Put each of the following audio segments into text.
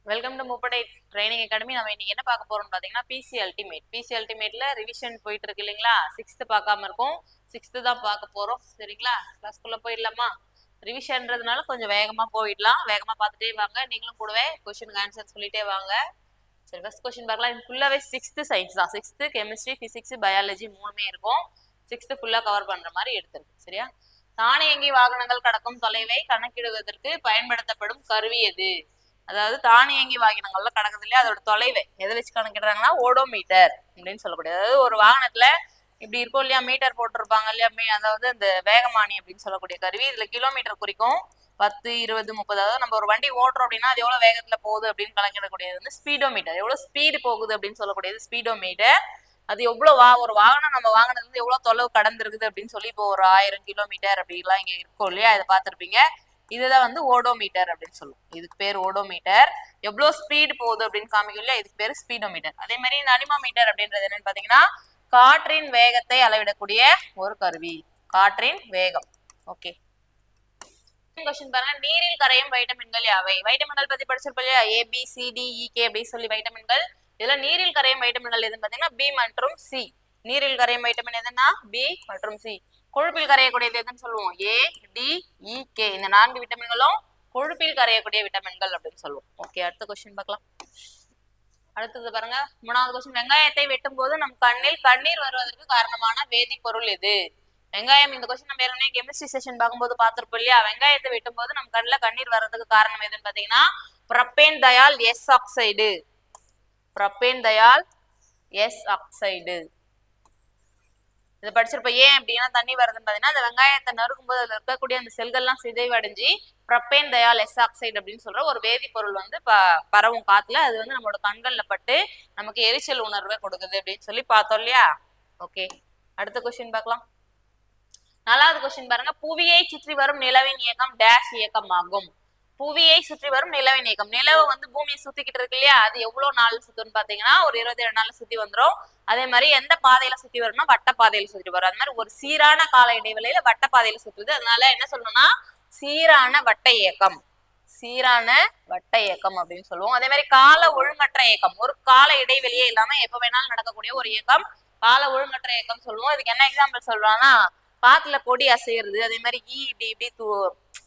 Welcome to முப்படை training academy. நம்ம இன்னைக்கு என்ன பார்க்க போறோம்னு பாத்தீங்கன்னா பிசி அல்டிமேட். பிசி அல்டிமேட்ல ரிவிஷன் போயிட்டு இருக்கு இல்லைங்களா? 6th பார்க்காம இருக்கும், 6th தான் பார்க்க போறோம். சரிங்களா? கிளாஸ்க்குள்ள போயிடலாமா? ரிவிஷன்றதுனால கொஞ்சம் வேகமா போயிடலாம். வேகமா பார்த்துட்டே வாங்க. நீங்களும் கூடவே கொஸ்டினுக்கு ஆன்சர் சொல்லிட்டே வாங்க. சரி, ஃபர்ஸ்ட் கொஸ்டின் பார்க்கலாம். இது ஃபுல்லாவே 6th சயின்ஸ் தான். 6th கெமிஸ்ட்ரி, பிசிக்ஸ், பயாலஜி மூணுமே இருக்கும். 6th ஃபுல்லா கவர் பண்ற மாதிரி எடுத்திருக்கு. சரியா? தானியங்கி வாகனங்கள் கடக்கும் தொலைவை கணக்கிடுவதற்கு பயன்படுத்தப்படும் கருவி எது? அதாவது தானியங்கி வாகனங்கள்ல கடக்குது இல்லையா, அதோட தொலைவை எதை வச்சு கணக்கிடுறாங்கன்னா ஓடோமீட்டர் அப்படின்னு சொல்லக்கூடிய, அதாவது ஒரு வாகனத்துல இப்படி இருக்கும் இல்லையா, மீட்டர் போட்டிருப்பாங்க இல்லையா, அதாவது இந்த வேகமானி அப்படின்னு சொல்லக்கூடிய கருவி. இதுல கிலோமீட்டர் குறிக்கும். 10, 20, 30. அதாவது நம்ம ஒரு வண்டி ஓட்டுறோம் அப்படின்னா அது எவ்வளவு வேகத்துல போகுது அப்படின்னு கணக்கிடக்கூடியது வந்து ஸ்பீடோமீட்டர். எவ்வளவு ஸ்பீடு போகுது அப்படின்னு சொல்லக்கூடியது ஸ்பீடோமீட்டர். அது எவ்வளவு ஒரு வாகனம் நம்ம வாங்கினது வந்து எவ்வளவு தொலைவு கடந்திருக்குது அப்படின்னு சொல்லி, இப்போ ஒரு 1000 கிலோமீட்டர் அப்படிலாம் இங்க இருக்கும் இல்லையா, இதை பார்த்திருப்பீங்க. இதுதான் வந்து ஓடோமீட்டர் அப்படின்னு சொல்லுவோம். இதுக்கு பேர் ஓடோமீட்டர். எவ்வளவு ஸ்பீடு போகுது அப்படின்னு காமிக்கும் இல்லையா, இதுக்கு பேர் ஸ்பீடோமீட்டர். அதே மாதிரி அனிமோமீட்டர் அப்படின்றது என்னன்னு பாத்தீங்கன்னா காற்றின் வேகத்தை அளவிடக்கூடிய ஒரு கருவி. காற்றின் வேகம். ஓகே, கொஸ்டின் பாருங்க. நீரில் கரையும் வைட்டமின்கள் யாவை? வைட்டமின்கள் பத்தி படிச்சிருப்போம் இல்லையா, ABCDEK அப்படின்னு சொல்லி வைட்டமின்கள். இதுல நீரில் கரையும் வைட்டமின்கள் எதுன்னு பாத்தீங்கன்னா B மற்றும் C. நீரில் கரையும் வைட்டமின் எதுன்னா B மற்றும் C. கொழுப்பில் கரையக்கூடியது எதுன்னு சொல்லுவோம் ADEK. இந்த 4 விட்டமின்களும் கொழுப்பில் கரையக்கூடிய விட்டமின்கள் அப்படின்னு சொல்லுவோம். ஓகே, அடுத்த கொஸ்டின் பார்க்கலாம். அடுத்தது பாருங்க, 3வது கொஸ்டின். வெங்காயத்தை வெட்டும் போது நம் கண்ணில் கண்ணீர் வருவதற்கு காரணமான வேதிப்பொருள் எது? வெங்காயம். இந்த கொஸ்டின் நம்ம ஏற்கனவே கெமிஸ்ட்ரி செஷன் பார்க்கும்போது பார்த்திருப்போம் இல்லையா. வெங்காயத்தை வெட்டும் போது நம்ம கண்ணுல கண்ணீர் வர்றதுக்கு காரணம் எதுன்னு பாத்தீங்கன்னா propane thial S oxide. Propane thial S oxide. இதை படிச்சிருப்போம். ஏன் அப்படின்னா தண்ணி வருதுன்னு பாத்தீங்கன்னா அந்த வெங்காயத்தை நறுக்கும் போது அதுல இருக்கக்கூடிய அந்த செல்கள்லாம் சிதைவடைஞ்சு ப்ரப்பேன் தயால் எஸ் ஆக்சைடு அப்படின்னு சொல்ற ஒரு வேதிப்பொருள் வந்து பரவும் காத்துல. அது வந்து நம்மளோட கண்கள்ல பட்டு நமக்கு எரிச்சல் உணர்வை கொடுக்குது அப்படின்னு சொல்லி பார்த்தோம் இல்லையா. ஓகே, அடுத்த கொஸ்டின் பார்க்கலாம். 4வது கொஸ்டின் பாருங்க. புவியை சுற்றி வரும் நிலவின் இயக்கம் டேஷ் இயக்கம் ஆகும். புவியை சுற்றி வரும் நிலவின் இயக்கம். நிலவு வந்து பூமியை சுத்திக்கிட்டு இருக்கு இல்லையா, அது எவ்வளவு நாள் சுத்துன்னு பாத்தீங்கன்னா ஒரு 27 நாள்ல சுத்தி வந்துடும். அதே மாதிரி எந்த பாதையில சுத்தி வரும்னா வட்ட பாதையில சுத்தி வரும். அது மாதிரி ஒரு சீரான கால இடைவெளியில வட்ட பாதையில சுத்துது. அதனால என்ன சொல்லணும்னா சீரான வட்ட இயக்கம். சீரான வட்ட இயக்கம் அப்படின்னு சொல்லுவோம். அதே மாதிரி கால ஒழுங்கற்ற இயக்கம். ஒரு கால இடைவெளியே இல்லாம எப்ப வேணாலும் நடக்கக்கூடிய ஒரு இயக்கம் கால ஒழுங்கற்ற இயக்கம் சொல்லுவோம். இதுக்கு என்ன எக்ஸாம்பிள் சொல்றாங்கன்னா காத்துல கொடி அசைகிறது, அதே மாதிரி இப்படி இப்படி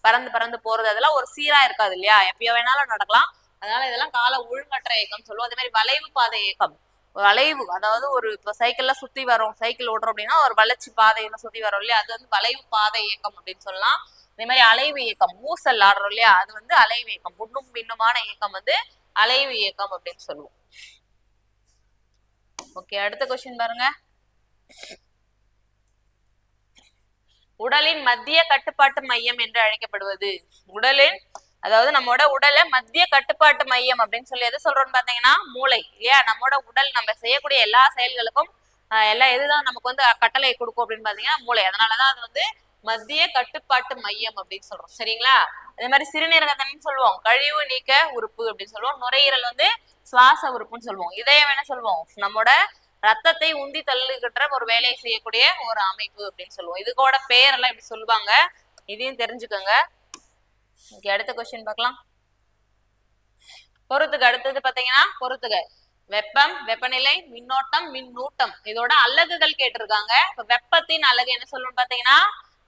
பறந்து பறந்து போறது, அதெல்லாம் ஒரு சீரா இருக்காது இல்லையா, எப்பயோ வேணாலும் நடக்கலாம். அதனால இதெல்லாம் கால ஒழுங்கற்ற இயக்கம் சொல்லுவோம். அதே மாதிரி வளைவு பாதை இயக்கம். வளைவு, அதாவது ஒரு இப்ப சைக்கிள்ல சுத்தி வரும், சைக்கிள் ஓட்டுறோம் அப்படின்னா ஒரு வளர்ச்சி பாதையில சுத்தி வரும் இல்லையா, அது வந்து வளைவு பாதை இயக்கம் அப்படின்னு சொல்லலாம். அதே மாதிரி அலைவு இயக்கம், ஊசல் ஆடுறோம் இல்லையா, அது வந்து அலைவு இயக்கம். முன்னும் பின்னுமான இயக்கம் வந்து அலைவு இயக்கம் அப்படின்னு சொல்லுவோம். ஓகே, அடுத்த கொஸ்டின் பாருங்க. உடலின் மத்திய கட்டுப்பாட்டு மையம் என்று அழைக்கப்படுவது. உடலின், அதாவது நம்மளோட உடலை மத்திய கட்டுப்பாட்டு மையம் அப்படின்னு சொல்லி எது சொல்றோம்னு பாத்தீங்கன்னா மூளை இல்லையா. நம்மளோட உடல் நம்ம செய்யக்கூடிய எல்லா செயல்களுக்கும் எதுதான் நமக்கு வந்து கட்டளை கொடுக்கும் அப்படின்னு பாத்தீங்கன்னா மூளை. அதனாலதான் அது வந்து மத்திய கட்டுப்பாட்டு மையம் அப்படின்னு சொல்றோம். சரிங்களா? அதே மாதிரி சிறுநீரகத்தன்னு சொல்லுவோம் கழிவு நீக்க உறுப்பு அப்படின்னு சொல்லுவோம். நுரையீரல் வந்து சுவாச உறுப்புன்னு சொல்லுவோம். இதயம் என்ன சொல்லுவோம், நம்மோட ரத்தத்தை உந்தி தள்ளுகின்ற ஒரு வேலையை செய்யக்கூடிய ஒரு அமைப்பு அப்படின்னு சொல்லுவோம். இதுக்கோட பேரெல்லாம் இப்படி சொல்லுவாங்க, இதையும் தெரிஞ்சுக்கோங்க. அடுத்த கொஸ்டின் பார்க்கலாம். பொறுத்துக்க. அடுத்தது பாத்தீங்கன்னா பொறுத்துக்க. வெப்பம், வெப்பநிலை, மின்னோட்டம், மின்னூட்டம், இதோட அலகுகள் கேட்டிருக்காங்க. இப்ப வெப்பத்தின் அலகு என்ன சொல்லணும்னு பாத்தீங்கன்னா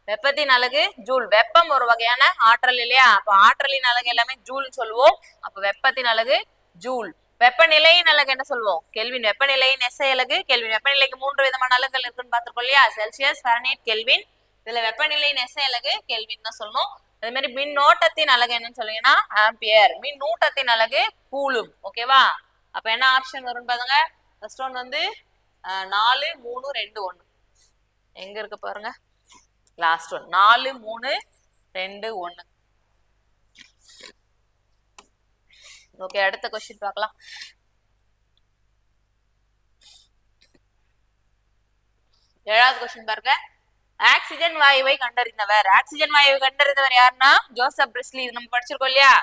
வெப்பத்தின் அலகு ஜூல். வெப்பம் ஒரு வகையான ஆற்றல் இல்லையா, அப்ப ஆற்றலின் அலகு எல்லாமே ஜூல் சொல்லுவோம். அப்ப வெப்பத்தின் அலகு ஜூல். வெப்பநிலையின் அலகு என்ன சொல்லுவோம் கெல்வின். வெப்பநிலையின் எஸ்ஐ அலகு கெல்வின். வெப்பநிலைக்கு 3 விதமான அலகுகள் இருக்குன்னு பார்த்திருக்கோம் இல்லையா, செல்சியஸ், ஃபாரன்ஹீட், கெல்வின். இதுல வெப்பநிலையின் எஸ்ஐ அலகு கெல்வின் தான் சொல்லணும். அதே மாதிரி மின்னோட்டத்தின் அலகு என்னன்னு சொல்லுங்கன்னா ஆம்பியர். மின்னூட்டத்தின் அலகு கூலும். ஓகேவா? அப்ப என்ன ஆப்ஷன் வரும்னு பாருங்க. ஃபர்ஸ்ட் ஒன் வந்து 4, 3, 2, 1. எங்க இருக்கு பாருங்க, லாஸ்ட் ஒன் 4, 3, 2, 1. ஓகே, அடுத்த கொஸ்டின் பார்க்கலாம். 7வது கொஸ்டின் பாருங்க. ஆக்சிஜன் வாயுவை கண்டறிந்தவர். ஆக்சிஜன் வாயுவை கண்டறிந்தவர் யாருன்னா ஜோசப் பிரிஸ்லி. இது நம்ம படிச்சிருக்கோம் இல்லையா,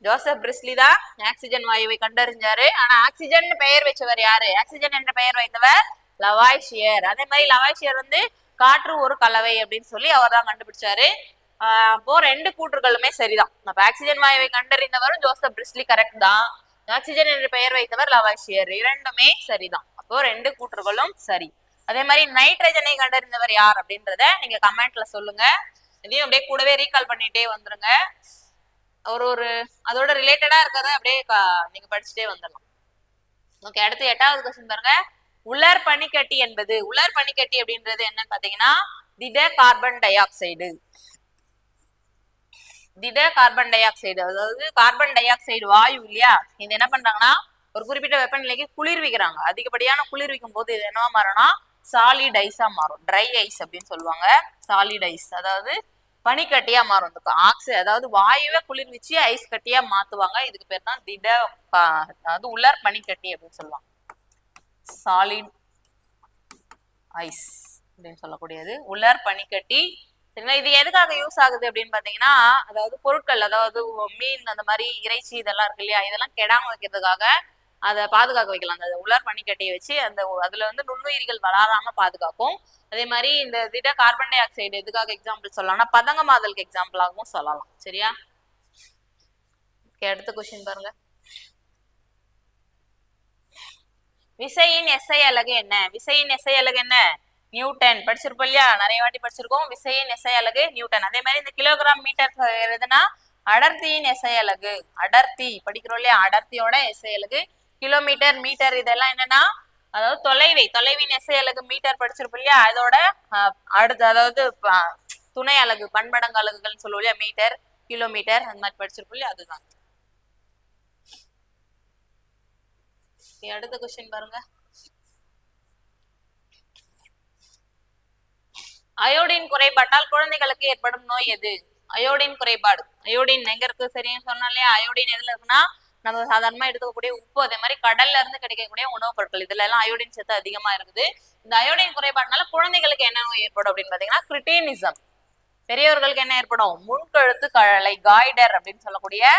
ஜோசப் பிரிஸ்லி தான் ஆக்சிஜன் வாயுவை கண்டறிஞ்சாரு. ஆனா ஆக்சிஜன் பெயர் வச்சவர் யாரு, ஆக்சிஜன் என்ற பெயர் வைத்தவர் லவாய்சியர். அதே மாதிரி லவாய்சியர் வந்து காற்று ஒரு கலவை அப்படின்னு சொல்லி அவர் தான் கண்டுபிடிச்சாரு. அப்போ ரெண்டு கூற்றுகளுமே சரிதான். அப்ப ஆக்சிஜன் வாயுவை கண்டறிந்தவரும் ஜோசப் பிரிஸ்லி கரெக்ட் தான். ஆக்சிஜன் என்று பெயர் வைத்தவர் லவாஷியர், இரண்டுமே சரிதான். அப்போ ரெண்டு கூற்றுகளும் சரி. அதே மாதிரி நைட்ரஜனை கண்டறிந்தவர் யார் அப்படின்றத நீங்க கமெண்ட்ல சொல்லுங்க. இதையும் அப்படியே கூடவே ரீகால் பண்ணிட்டே வந்துருங்க. ஒரு அதோட ரிலேட்டடா இருக்கிறத அப்படியே நீங்க படிச்சுட்டே வந்துடலாம். ஓகே, அடுத்து 8வது கொஸ்டின் பாருங்க. உலர் பனிக்கட்டி என்பது, உலர் பனிக்கட்டி அப்படின்றது என்னன்னு பாத்தீங்கன்னா திட கார்பன் டை ஆக்சைடு. திட கார்பன் டை ஆக்சைடு, அதாவது கார்பன் டை ஆக்சைடு வாயு இல்லையா, இது என்ன பண்றாங்கன்னா ஒரு குறிப்பிட்ட வெப்பநிலைக்கு குளிர்விக்கிறாங்க. அதிகப்படியான குளிர்விக்கும் போது இது என்னவா மாறும்னா சாலிட் ஐஸா மாறும். ட்ரை ஐஸ் அப்படின்னு சொல்லுவாங்க. சாலிட் ஐஸ் அதாவது பனிக்கட்டியா மாறும். அதாவது வாயுவை குளிர்விச்சு ஐஸ் கட்டியா மாத்துவாங்க. இதுக்கு பேர் தான் திட, அதாவது உலர் பனிக்கட்டி அப்படின்னு சொல்லுவாங்க. சாலிட் ஐஸ் அப்படின்னு சொல்லக்கூடியது உலர் பனிக்கட்டி. சரிங்களா? இது எதுக்காக யூஸ் ஆகுது அப்படின்னு பாத்தீங்கன்னா, அதாவது பொருட்கள், அதாவது மீன், அந்த மாதிரி இறைச்சி இதெல்லாம் இருக்கு இல்லையா, இதெல்லாம் கெடாம வைக்கிறதுக்காக அதை பாதுகாக்க வைக்கலாம். அந்த உலர் பனிக்கட்டியை வச்சு அதுல வந்து நுண்ணுயிரிகள் வளராம பாதுகாக்கும். அதே மாதிரி இந்த திட கார்பன் டை ஆக்சைடு எதுக்காக எக்ஸாம்பிள் சொல்லலாம்னா பதங்கமாதலுக்கு எக்ஸாம்பிளாகவும் சொல்லலாம். சரியா? அடுத்த கொஸ்டின் பாருங்க. விசையின் எஸ்ஐ அலகு என்ன? விசையின் எஸ்ஐ அலகு என்ன? நியூட்டன். படிச்சிருப்போம் இல்லையா, நிறைய வாட்டி படிச்சிருக்கோம். விசையின் எஸ்ஐ அலகு நியூட்டன். அதே மாதிரி இந்த கிலோகிராம் மீட்டர் எதுனா அடர்த்தியின் எஸ்ஐ அலகு. அடர்த்தி படிக்கிறோம் இல்லையா, அடர்த்தியோட எஸ்ஐ அலகு கிலோமீட்டர், மீட்டர். இதெல்லாம் என்னன்னா அதாவது தொலைவின் எஸ்ஐ அலகு மீட்டர் படிச்சிருப்போம் இல்லையா, அதோட அடுத்து அதாவது துணை அலகு, பன்மடங்கு அலகுகள் சொல்லுவோம் இல்லையா, மீட்டர், கிலோமீட்டர், அந்த மாதிரி படிச்சிருப்போம் இல்லையா, அதுதான். அடுத்த கொஸ்டின் பாருங்க. அயோடின் குறைபாட்டால் குழந்தைகளுக்கு ஏற்படும் நோய் எது? அயோடின் குறைபாடு. அயோடின் எங்க இருக்கு? சரின்னு சொன்னோம் இல்லையா, அயோடின் எதுல இருக்குன்னா நம்ம சாதாரணமா எடுத்துக்கக்கூடிய உப்பு, அதே மாதிரி கடல்ல இருந்து கிடைக்கக்கூடிய உணவுப் பொருட்கள், இதுல எல்லாம் அயோடின் சத்து அதிகமா இருக்குது. இந்த அயோடின் குறைபாடுனால குழந்தைகளுக்கு என்ன நோய் ஏற்படும் அப்படின்னு பாத்தீங்கன்னா கிரிட்டினிசம். பெரியவர்களுக்கு என்ன ஏற்படும்? முன்கழுத்து கழலை, காய்டர் அப்படின்னு சொல்லக்கூடிய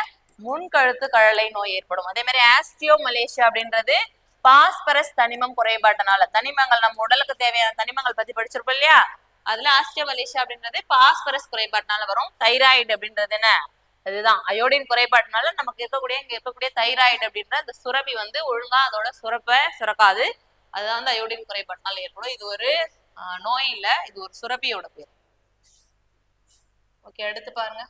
முன்கழுத்து கழலை நோய் ஏற்படும். அதே மாதிரி ஆஸ்டியோ மலேசியா அப்படின்றது பாஸ்பரஸ் தனிமம் குறைபாட்டினால, தனிமங்கள் நம்ம உடலுக்கு தேவையான தனிமங்கள் பத்தி படிச்சிருப்போம் இல்லையா, அதுல ஆஸ்டியோ மலேசியா அப்படின்றது பாஸ்பரஸ் குறைபாட்டினால வரும். தைராய்டு அப்படின்றது என்ன? அதுதான் அயோடின் குறைபாட்டினால நமக்கு இருக்கக்கூடிய தைராய்டு அப்படின்ற அந்த சுரப்பி வந்து ஒழுங்கா அதோட சுரக்காது. அதுதான் வந்து அயோடின் குறைபாட்டினால ஏற்படும். இது ஒரு நோய் இல்ல, இது ஒரு சுரப்பியோட பேர். ஓகே, அடுத்து பாருங்க.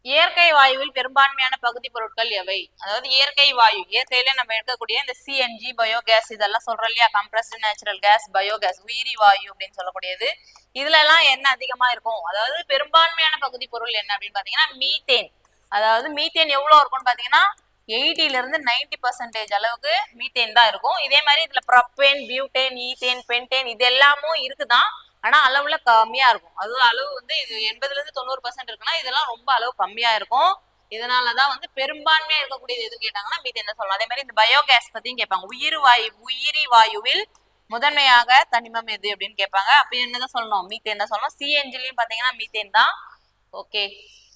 இயற்கை வாயுவில் பெரும்பான்மையான பகுதி பொருட்கள் எவை? அதாவது இயற்கை வாயு, இயற்கையில நம்ம எடுக்கக்கூடிய இந்த சிஎன்ஜி, பயோகேஸ் இதெல்லாம் சொல்றோம் இல்லையா, கம்ப்ரஸ்டு நேச்சுரல் கேஸ், பயோகேஸ், உயிரி வாயு அப்படின்னு சொல்லக்கூடியது. இதுல எல்லாம் என்ன அதிகமா இருக்கும்? அதாவது பெரும்பான்மையான பகுதி பொருள் என்ன அப்படின்னு பாத்தீங்கன்னா மீத்தேன். அதாவது மீத்தேன் எவ்வளவு இருக்கும்னு பாத்தீங்கன்னா 80 இருந்து 90% அளவுக்கு மீத்தேன் தான் இருக்கும். இதே மாதிரி இதுல ப்ரொப்பேன், பியூட்டேன், ஈத்தேன், பென்டேன் இது எல்லாமும் இருக்குதான், ஆனா அளவுல கம்மியா இருக்கும். அது அளவு வந்து இது 80 இருந்து 90% இருக்குன்னா இதெல்லாம் ரொம்ப அளவு கம்மியா இருக்கும். இதனாலதான் வந்து பெரும்பான்மையா இருக்கக்கூடியது எதுன்னு கேட்டாங்கன்னா மீத்தேன் தான் சொல்லலாம். அதே மாதிரி இந்த பயோகேஸ் பத்தியும் கேட்பாங்க. உயிரி வாயுவில் முதன்மையாக தனிமம் எது அப்படின்னு கேட்பாங்க. அப்ப என்னதான் சொல்லணும்? மீத்தேன் தான் சொல்லணும். சிஎன்ஜிலையும் பாத்தீங்கன்னா மீத்தேன் தான். ஓகே,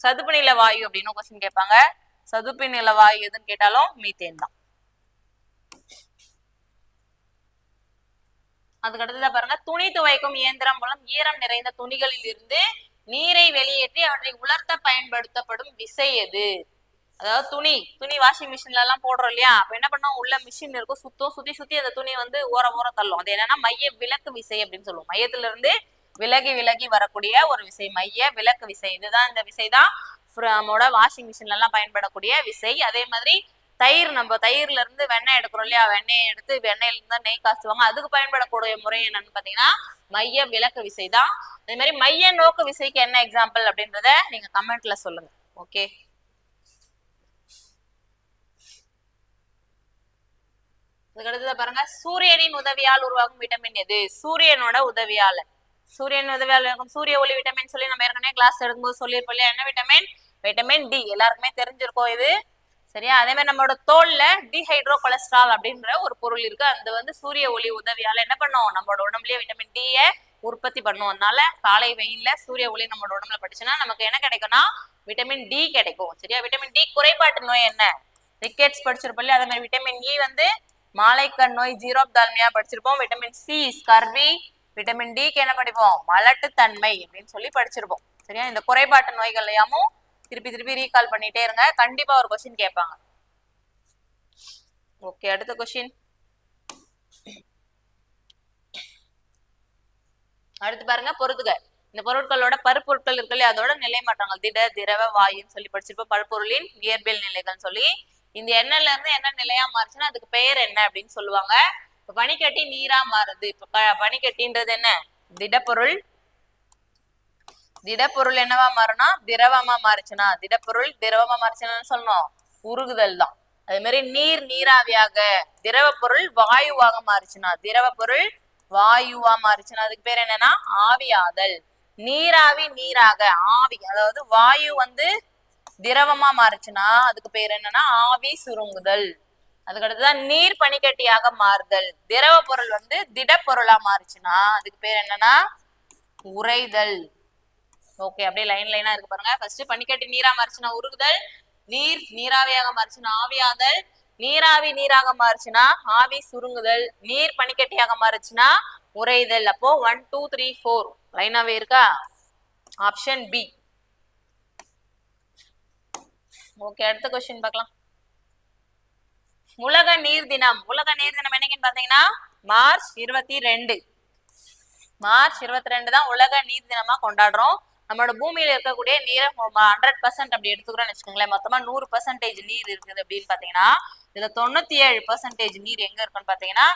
சதுப்பு நில வாயு அப்படின்னு கொஸ்டின் கேட்பாங்க. சதுப்பு நில வாயு எதுன்னு கேட்டாலும் மீத்தேன் தான். அதுக்கு அடுத்ததான் பாருங்க. துணி துவைக்கும் இயந்திரம் மூலம் ஈரம் நிறைந்த துணிகளில் இருந்து நீரை வெளியேற்றி அவற்றை உலர்த்த பயன்படுத்தப்படும் விசை எது? அதாவது துணி வாஷிங் மிஷின்ல எல்லாம் போடுறோம் இல்லையா, அப்ப என்ன பண்ணோம், உள்ள மிஷின் இருக்கும், சுத்தி அந்த துணி வந்து ஓர தள்ளும். அது என்னன்னா மைய விலக்கு விசை அப்படின்னு சொல்லுவோம். மையத்துல இருந்து விலகி வரக்கூடிய ஒரு விசை, மைய விலக்கு விசை. இதுதான், இந்த விசைதான் நம்மளோட வாஷிங் மிஷின்ல எல்லாம் பயன்படக்கூடிய விசை. அதே மாதிரி நம்ம தயிர்ல இருந்து வெண்ணெய் எடுக்கிறோம் இல்லையா, வெண்ணெய் எடுத்து வெண்ணெயில இருந்து நெய் காசுவாங்க. அதுக்கு பயன்படக்கூடிய முறை என்னன்னு பாத்தீங்கன்னா மைய விலக்கு விசை தான். அதே மாதிரி மைய நோக்கு விசைக்கு என்ன எக்ஸாம்பிள் அப்படின்றத நீங்க கமெண்ட்ல சொல்லுங்க. ஓகே, அதுக்கு அடுத்தது பாருங்க. சூரியனின் உதவியால் உருவாகும் விட்டமின் எது? சூரியனோட உதவியால, இருக்கும் சூரிய ஒளி விட்டமின் சொல்லி நம்ம ஏற்கனவே கிளாஸ் எடுக்கும்போது சொல்லியிருப்போம் இல்லையா, என்ன விட்டமின்? Vitamin D. எல்லாருக்குமே தெரிஞ்சிருக்கோம் இது. சரியா? அதே மாதிரி நம்மளோட தோல்ல டிஹைட்ரோ கொலஸ்ட்ரால் அப்படின்ற ஒரு பொருள் இருக்கு. அது வந்து சூரிய ஒளி உதவியால என்ன பண்ணும், நம்மளோட உடம்புலயே விட்டமின் டிய உற்பத்தி பண்ணும். அதனால காலை வெயில்ல சூரிய ஒளி நம்மளோட உடம்புல படிச்சுன்னா நமக்கு என்ன கிடைக்கும்னா விட்டமின் டி கிடைக்கும். சரியா? விட்டமின் டி குறைபாட்டு நோய் என்ன? ரிக்கெட்ஸ் படிச்சிருப்போம் இல்லையா, அதே மாதிரி விட்டமின் இ வந்து மாலைக்கண் நோய், ஜீரோப்தால்மியா படிச்சிருப்போம். விட்டமின் சி ஸ்கர்வி, விட்டமின் டிக்கு என்ன படிப்போம், மலட்டுத்தன்மை அப்படின்னு சொல்லி படிச்சிருப்போம். சரியா? இந்த குறைபாட்டு நோய்களையாமும் திருப்பி திருப்பி ரீகால் பண்ணிட்டே இருங்க, கண்டிப்பா ஒரு கொஸ்டின் கேட்பாங்க. ஓகே, அடுத்த கொஸ்டின். அடுத்து பாருங்க, பொறுத்துக. இந்த பொருட்களோட பருப்பொருட்கள் இருக்கு இல்லையா, அதோட நிலை மாற்றங்கள் திட, திரவ, வாயுன்னு சொல்லி படிச்சிருப்போம். பருப்பொருளின் இயற்பியல் நிலைகள்னு சொல்லி. இந்த எண்ணெய்ல இருந்து என்ன நிலையா மாறுச்சுன்னா அதுக்கு பெயர் என்ன அப்படின்னு சொல்லுவாங்க. இப்ப பனிக்கட்டி நீரா மாறுது. இப்ப பனிக்கட்டின்றது என்ன, திடப்பொருள். திடப்பொருள் என்னவா மாறுனா திரவமா மாறுச்சுன்னா, திடப்பொருள் திரவமா மாறுச்சுன்னு சொல்லணும், உருகுதல் தான். அதே மாதிரி நீர் நீராவியாக, திரவ பொருள் வாயுவாக மாறுச்சுன்னா, திரவ பொருள் வாயுவா மாறுச்சுன்னா அதுக்கு பேர் என்னன்னா ஆவியாதல். நீராவி நீராக, ஆவி அதாவது வாயு வந்து திரவமா மாறுச்சுன்னா அதுக்கு பேர் என்னன்னா ஆவி சுருங்குதல். அதுக்கடுத்துதான் நீர் பனிக்கட்டியாக மாறுதல். திரவ பொருள் வந்து திடப்பொருளா மாறுச்சுன்னா அதுக்கு பேர் என்னன்னா உறைதல். ஓகே, அப்படியே லைன் லைனா இருக்கு பாருங்க. ஃபர்ஸ்ட் பனிக்கட்டி நீரா மாறுச்சுன்னா உருகுதல், நீர் நீராவியாக மாறுச்சுன்னா ஆவியாதல், நீராவி நீராக மாறுச்சுன்னா ஆவி சுருங்குதல், நீர் பனிக்கட்டியாக மாறுச்சுன்னா உறைதல். அப்போ 1 2 3 4 லைனாவே இருக்கா, ஆப்ஷன் பி. ஓகே, அடுத்த கொஸ்டின் பார்க்கலாம். உலக நீர் தினம். உலக நீர் தினம் என்னைக்குன்னு பாத்தீங்கன்னா மார்ச் 22. மார்ச் 22 தான் உலக நீர் தினமா கொண்டாடுறோம். நம்மளோட பூமியில இருக்கக்கூடிய நீரை 100% அப்படி எடுத்துக்கிறோம்னு வச்சுக்கோங்களேன். மொத்தமா 100% நீர் இருக்குது அப்படின்னு பாத்தீங்கன்னா இதுல 97% நீர் எங்க இருக்குன்னு பாத்தீங்கன்னா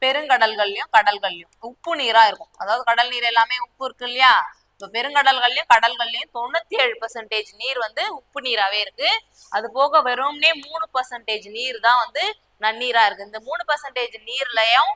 பெருங்கடல்கள்லயும் கடல்கள்லயும் உப்பு நீரா இருக்கும். அதாவது கடல் நீர் எல்லாமே உப்பு இருக்கு இல்லையா, இப்ப பெருங்கடல்கள்லயும் கடல்கள்லயும் 97% நீர் வந்து உப்பு நீராவே இருக்கு. அது போக வெறும்னே 3% நீர் தான் வந்து நன்னீரா இருக்கு. இந்த 3% நீர்லயும்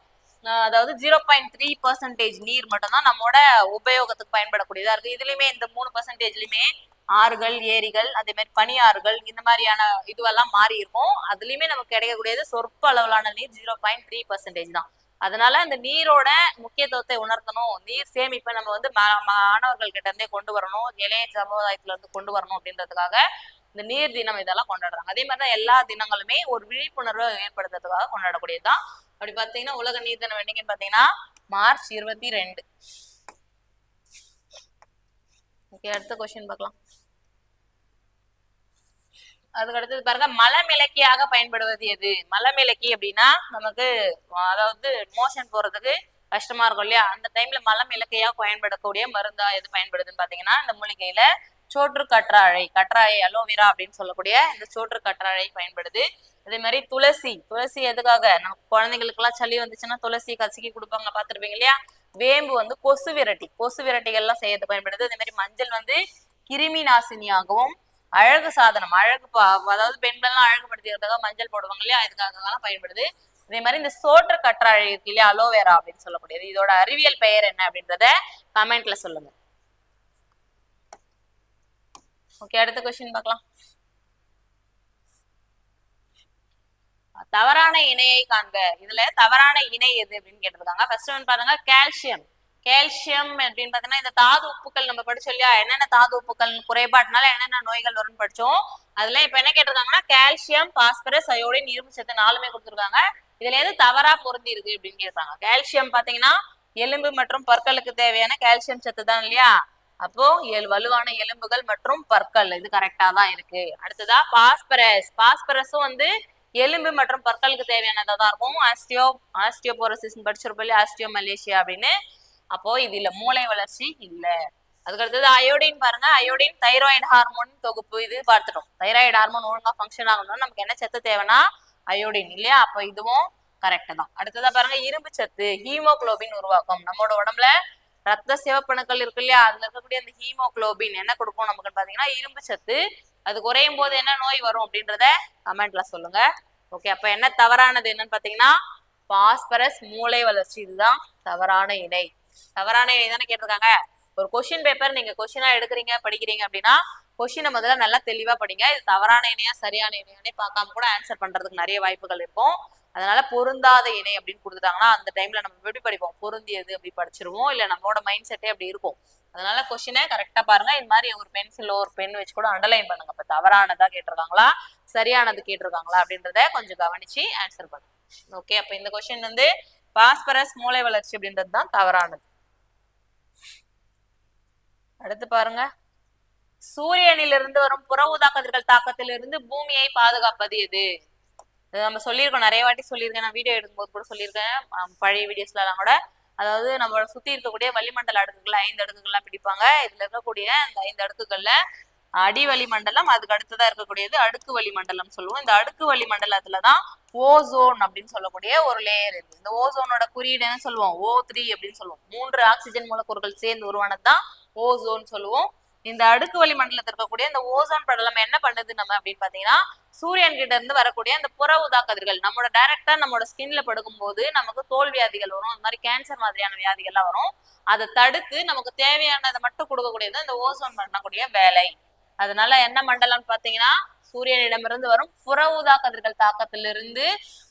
அதாவது 0.3% நீர் மட்டும்தான் நம்மளோட உபயோகத்துக்கு பயன்படக்கூடியதா இருக்கு. இதுலயுமே இந்த 3%லயுமே ஆறுகள், ஏரிகள், அதே மாதிரி பனியாறுகள் இந்த மாதிரியான இதுவெல்லாம் மாறி இருக்கும். அதுலயுமே நமக்கு கிடைக்கக்கூடியது சொற்ப அளவிலான நீர் 0.3% தான். அதனால இந்த நீரோட முக்கியத்துவத்தை உணர்த்தணும், நீர் சேமிப்பை நம்ம வந்து மாணவர்கள் கிட்ட இருந்தே கொண்டு வரணும், இளைய சமுதாயத்துல இருந்து கொண்டு வரணும் அப்படின்றதுக்காக இந்த நீர் தினம் இதெல்லாம் கொண்டாடுறாங்க. அதே மாதிரிதான் எல்லா தினங்களுமே ஒரு விழிப்புணர்வை ஏற்படுத்துறதுக்காக கொண்டாடக்கூடியதுதான். அப்படி பாத்தீங்கன்னா உலக நீர் தினம் என்னைக்குன்னு பாத்தீங்கன்னா மார்ச் 22. ஓகே, அடுத்த கொஸ்டின் பார்க்கலாம். அதுக்கு அடுத்தது பாருங்க, மலமிளக்கியாக பயன்படுவது எது? மலமிளக்கி அப்படின்னா நமக்கு அதாவது மோஷன் போறதுக்கு கஷ்டமா இருக்கும் இல்லையா, அந்த டைம்ல மலமிளக்கையாக பயன்படக்கூடிய மருந்தா எது பயன்படுதுன்னு பாத்தீங்கன்னா இந்த மூலிகையில சோற்று கற்றாழை, கற்றாழை அலோவேரா அப்படின்னு சொல்லக்கூடிய இந்த சோற்று கற்றாழை பயன்படுது. அதே மாதிரி துளசி. துளசி எதுக்காக, நம்ம குழந்தைங்களுக்கு எல்லாம் சளி வந்துச்சுன்னா துளசி கசக்கி கொடுப்பாங்க, பாத்துருப்பீங்க இல்லையா. வேம்பு வந்து கொசு விரட்டி, கொசு விரட்டிகள் எல்லாம் செய்யறது பயன்படுது. அதே மாதிரி மஞ்சள் வந்து கிருமி நாசினியாகவும், அழகு சாதனம், அழகு அதாவது பெண்கள் எல்லாம் அழகுபடுத்திக்கிறதுக்காக மஞ்சள் போடுவாங்க இல்லையா, இதுக்காக பயன்படுது. அதே மாதிரி இந்த சோற்று கற்றாழை இருக்கு இல்லையா, அலோவேரா அப்படின்னு சொல்லக்கூடியது, இதோட அறிவியல் பெயர் என்ன அப்படின்றத கமெண்ட்ல சொல்லுங்க. ஓகே, அடுத்த கொஸ்டின் பார்க்கலாம். தவறான இணையை காண்க. இதுல தவறான இணை எது அப்படின்னு கேட்டிருக்காங்க. ஃபர்ஸ்ட் ஒன் பாருங்க, கால்சியம். கால்சியம் அப்படின்னு பாத்தீங்கன்னா இந்த தாது உப்புக்கள் நம்ம படிச்சோம் இல்லையா, என்னென்ன தாது உப்புக்கள் குறைபாட்டுனால என்னென்ன நோய்கள் வரும்னு படிச்சோம். அதுல இப்ப என்ன கேட்டிருக்காங்கன்னா கால்சியம், பாஸ்பரஸ், அயோடின், இரும்பு சத்து 4மே கொடுத்துருக்காங்க. இதுல எது தவறா பொருந்தி இருக்கு அப்படின்னு கேட்பாங்க. கால்சியம் பாத்தீங்கன்னா எலும்பு மற்றும் பற்களுக்கு தேவையான கால்சியம் சத்து தான் இல்லையா, அப்போ வலுவான எலும்புகள் மற்றும் பற்கள், இது கரெக்டா தான் இருக்கு. அடுத்ததா பாஸ்பரஸ். பாஸ்பரஸும் வந்து எலும்பு மற்றும் பற்களுக்கு தேவையானதா தான் இருக்கும். ஆஸ்டியோபோரோசிஸ் படிச்சிருப்போம் இல்லையா, ஆஸ்டியோ மலேசியா அப்படின்னு. அப்போ இது இல்ல, மூளை வளர்ச்சி இல்ல. அதுக்கு அடுத்தது அயோடின் பாருங்க, அயோடின் தைராய்டு ஹார்மோன் தொகுப்பு, இது பார்த்துட்டோம். தைராய்டு ஹார்மோன் ஒழுங்கா ஃபங்க்ஷன் ஆகணும்னா நமக்கு என்ன சத்து தேவைன்னா அயோடின் இல்லையா, அப்போ இதுவும் கரெக்ட் தான். அடுத்ததா பாருங்க, இரும்பு சத்து, ஹீமோகுளோபின் உருவாக்கும். நம்மளோட உடம்புல ரத்த சிவப்பணுக்கள் இருக்கு இல்லையா, அதுல இருக்கக்கூடிய அந்த ஹீமோகுளோபின் என்ன கொடுக்கும் நமக்குன்னு பாத்தீங்கன்னா இரும்பு சத்து. அது குறையும் போது என்ன நோய் வரும் அப்படின்றத கமெண்ட்ல சொல்லுங்க. ஓகே, அப்ப என்ன தவறானது என்னன்னு பாத்தீங்கன்னா பாஸ்பரஸ், மூளை வளர்ச்சி, இதுதான் தவறான இணை. தவறான இணை தானே கேட்டிருக்காங்க. ஒரு கொஸ்டின் பேப்பர் நீங்க கொஸ்டினா எடுக்கிறீங்க படிக்கிறீங்க அப்படின்னா கொஸ்டினை முதல்ல நல்லா தெளிவா படிங்க. இது தவறான இணையா சரியான இணையானே பார்க்காம கூட ஆன்சர் பண்றதுக்கு நிறைய வாய்ப்புகள் இருக்கும். அதனால பொருந்தாத இணை அப்படின்னு கொடுத்துட்டாங்கன்னா அந்த டைம்ல நம்ம எப்படி படிப்போம், பொருந்தியது அப்படி படிச்சிருவோம், இல்ல நம்மளோட மைண்ட் செட்டே அப்படி இருக்கும். அதனால கொஸ்டினை கரெக்டா பாருங்க. இந்த மாதிரி ஒரு பென்சிலோ ஒரு பென் வச்சு கூட அண்டர்லைன் பண்ணுங்க. இப்ப தவறானதா கேட்டிருக்காங்களா சரியானது கேட்டிருக்காங்களா அப்படின்றத கொஞ்சம் கவனிச்சு ஆன்சர் பண்ணுங்க. ஓகே, அப்ப இந்த கொஸ்டின் வந்து பாஸ்பரஸ் மூளை வளர்ச்சி அப்படின்றது தான் தவறானது. அடுத்து பாருங்க, சூரியனிலிருந்து வரும் புற ஊதா கதிர்கள் தாக்கத்திலிருந்து பூமியை பாதுகாப்பது எது? நம்ம சொல்லியிருக்கோம், நிறைய வாட்டி சொல்லியிருக்கேன், நான் வீடியோ எடுக்கும்போது கூட சொல்லியிருக்கேன், பழைய வீடியோஸ்ல எல்லாம் கூட. அதாவது நம்மளோட சுத்தி இருக்கக்கூடிய வளிமண்டல அடுக்குகள் 5 அடுக்குகள்லாம் பிடிப்பாங்க. இதுல இருக்கக்கூடிய அந்த 5 அடுக்குகள்ல அடி வளிமண்டலம், அதுக்கு அடுத்ததா இருக்கக்கூடியது அடுக்கு வளிமண்டலம் சொல்லுவோம். இந்த அடுக்கு வளிமண்டலத்துலதான் ஓசோன் அப்படின்னு சொல்லக்கூடிய ஒரு லேயர் இருக்கு. இந்த ஓசோனோட குறியீடு என்ன சொல்லுவோம்? O3 அப்படின்னு சொல்லுவோம். 3 ஆக்சிஜன் மூலக்கூறுகள் சேர்ந்து உருவானதுதான் ஓசோன் சொல்லுவோம். இந்த அடுக்கு வளிமண்டலத்தில் இருக்கக்கூடிய இந்த ஓசோன் படலம் என்ன பண்ணுது நம்ம அப்படின்னு பாத்தீங்கன்னா, சூரியன் கிட்ட இருந்து வரக்கூடிய அந்த புற ஊதா கதிர்கள் நம்மளோட டைரக்டா நம்மளோட ஸ்கின்ல படுக்கும் போது நமக்கு தோல் வியாதிகள் வரும், அந்த மாதிரி கேன்சர் மாதிரியான வியாதிகள்லாம் வரும். அதை தடுத்து நமக்கு தேவையானதை மட்டும் கொடுக்கக்கூடியது இந்த ஓசோன் பண்ணக்கூடிய வேலை. அதனால என்ன மண்டலம் பாத்தீங்கன்னா, சூரியனிடமிருந்து வரும் புற ஊதா கதிர்கள் தாக்கத்திலிருந்து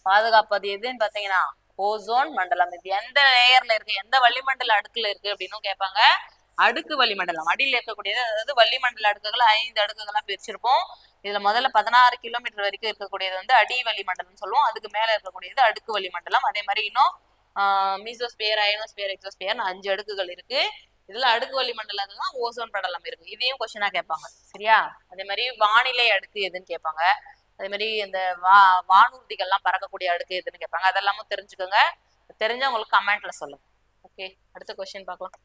பாதுகாப்பது எதுன்னு பாத்தீங்கன்னா ஓசோன் மண்டலம். இது எந்த லேயர்ல இருக்கு, எந்த வளிமண்டல அடுக்குல இருக்கு அப்படின்னு கேட்பாங்க. அடுக்கு வளிமண்டலம். அடியில் இருக்கக்கூடியது, அதாவது வளிமண்டல அடுக்குகள் 5 அடுக்குகளா பிரிச்சிருப்போம். இதுல முதல்ல 16 கிலோமீட்டர் வரைக்கும் இருக்கக்கூடியது வந்து அடி வளிமண்டலம் சொல்லுவோம். அதுக்கு மேல இருக்கக்கூடியது அடுக்கு வளிமண்டலம். அதே மாதிரி இன்னும் மீசோஸ்பியர், அயனோஸ்பியர், எக்ஸோஸ்பியர் 5 அடுக்குகள் இருக்கு. இதுல அடுக்கு வளிமண்டலத்துல தான் ஓசோன் படலம் இருக்கு. இதையும் கொஸ்டினா கேட்பாங்க, சரியா? அதே மாதிரி வானிலை அடுக்கு எதுன்னு கேட்பாங்க. அதே மாதிரி இந்த வானூர்திகள்லாம் பறக்கக்கூடிய அடுக்கு எதுன்னு கேட்பாங்க. அதெல்லாமும் தெரிஞ்சுக்கோங்க. தெரிஞ்சா உங்களுக்கு கமெண்ட்ல சொல்லுங்க. ஓகே, அடுத்த கொஸ்டின் பார்க்கலாம்.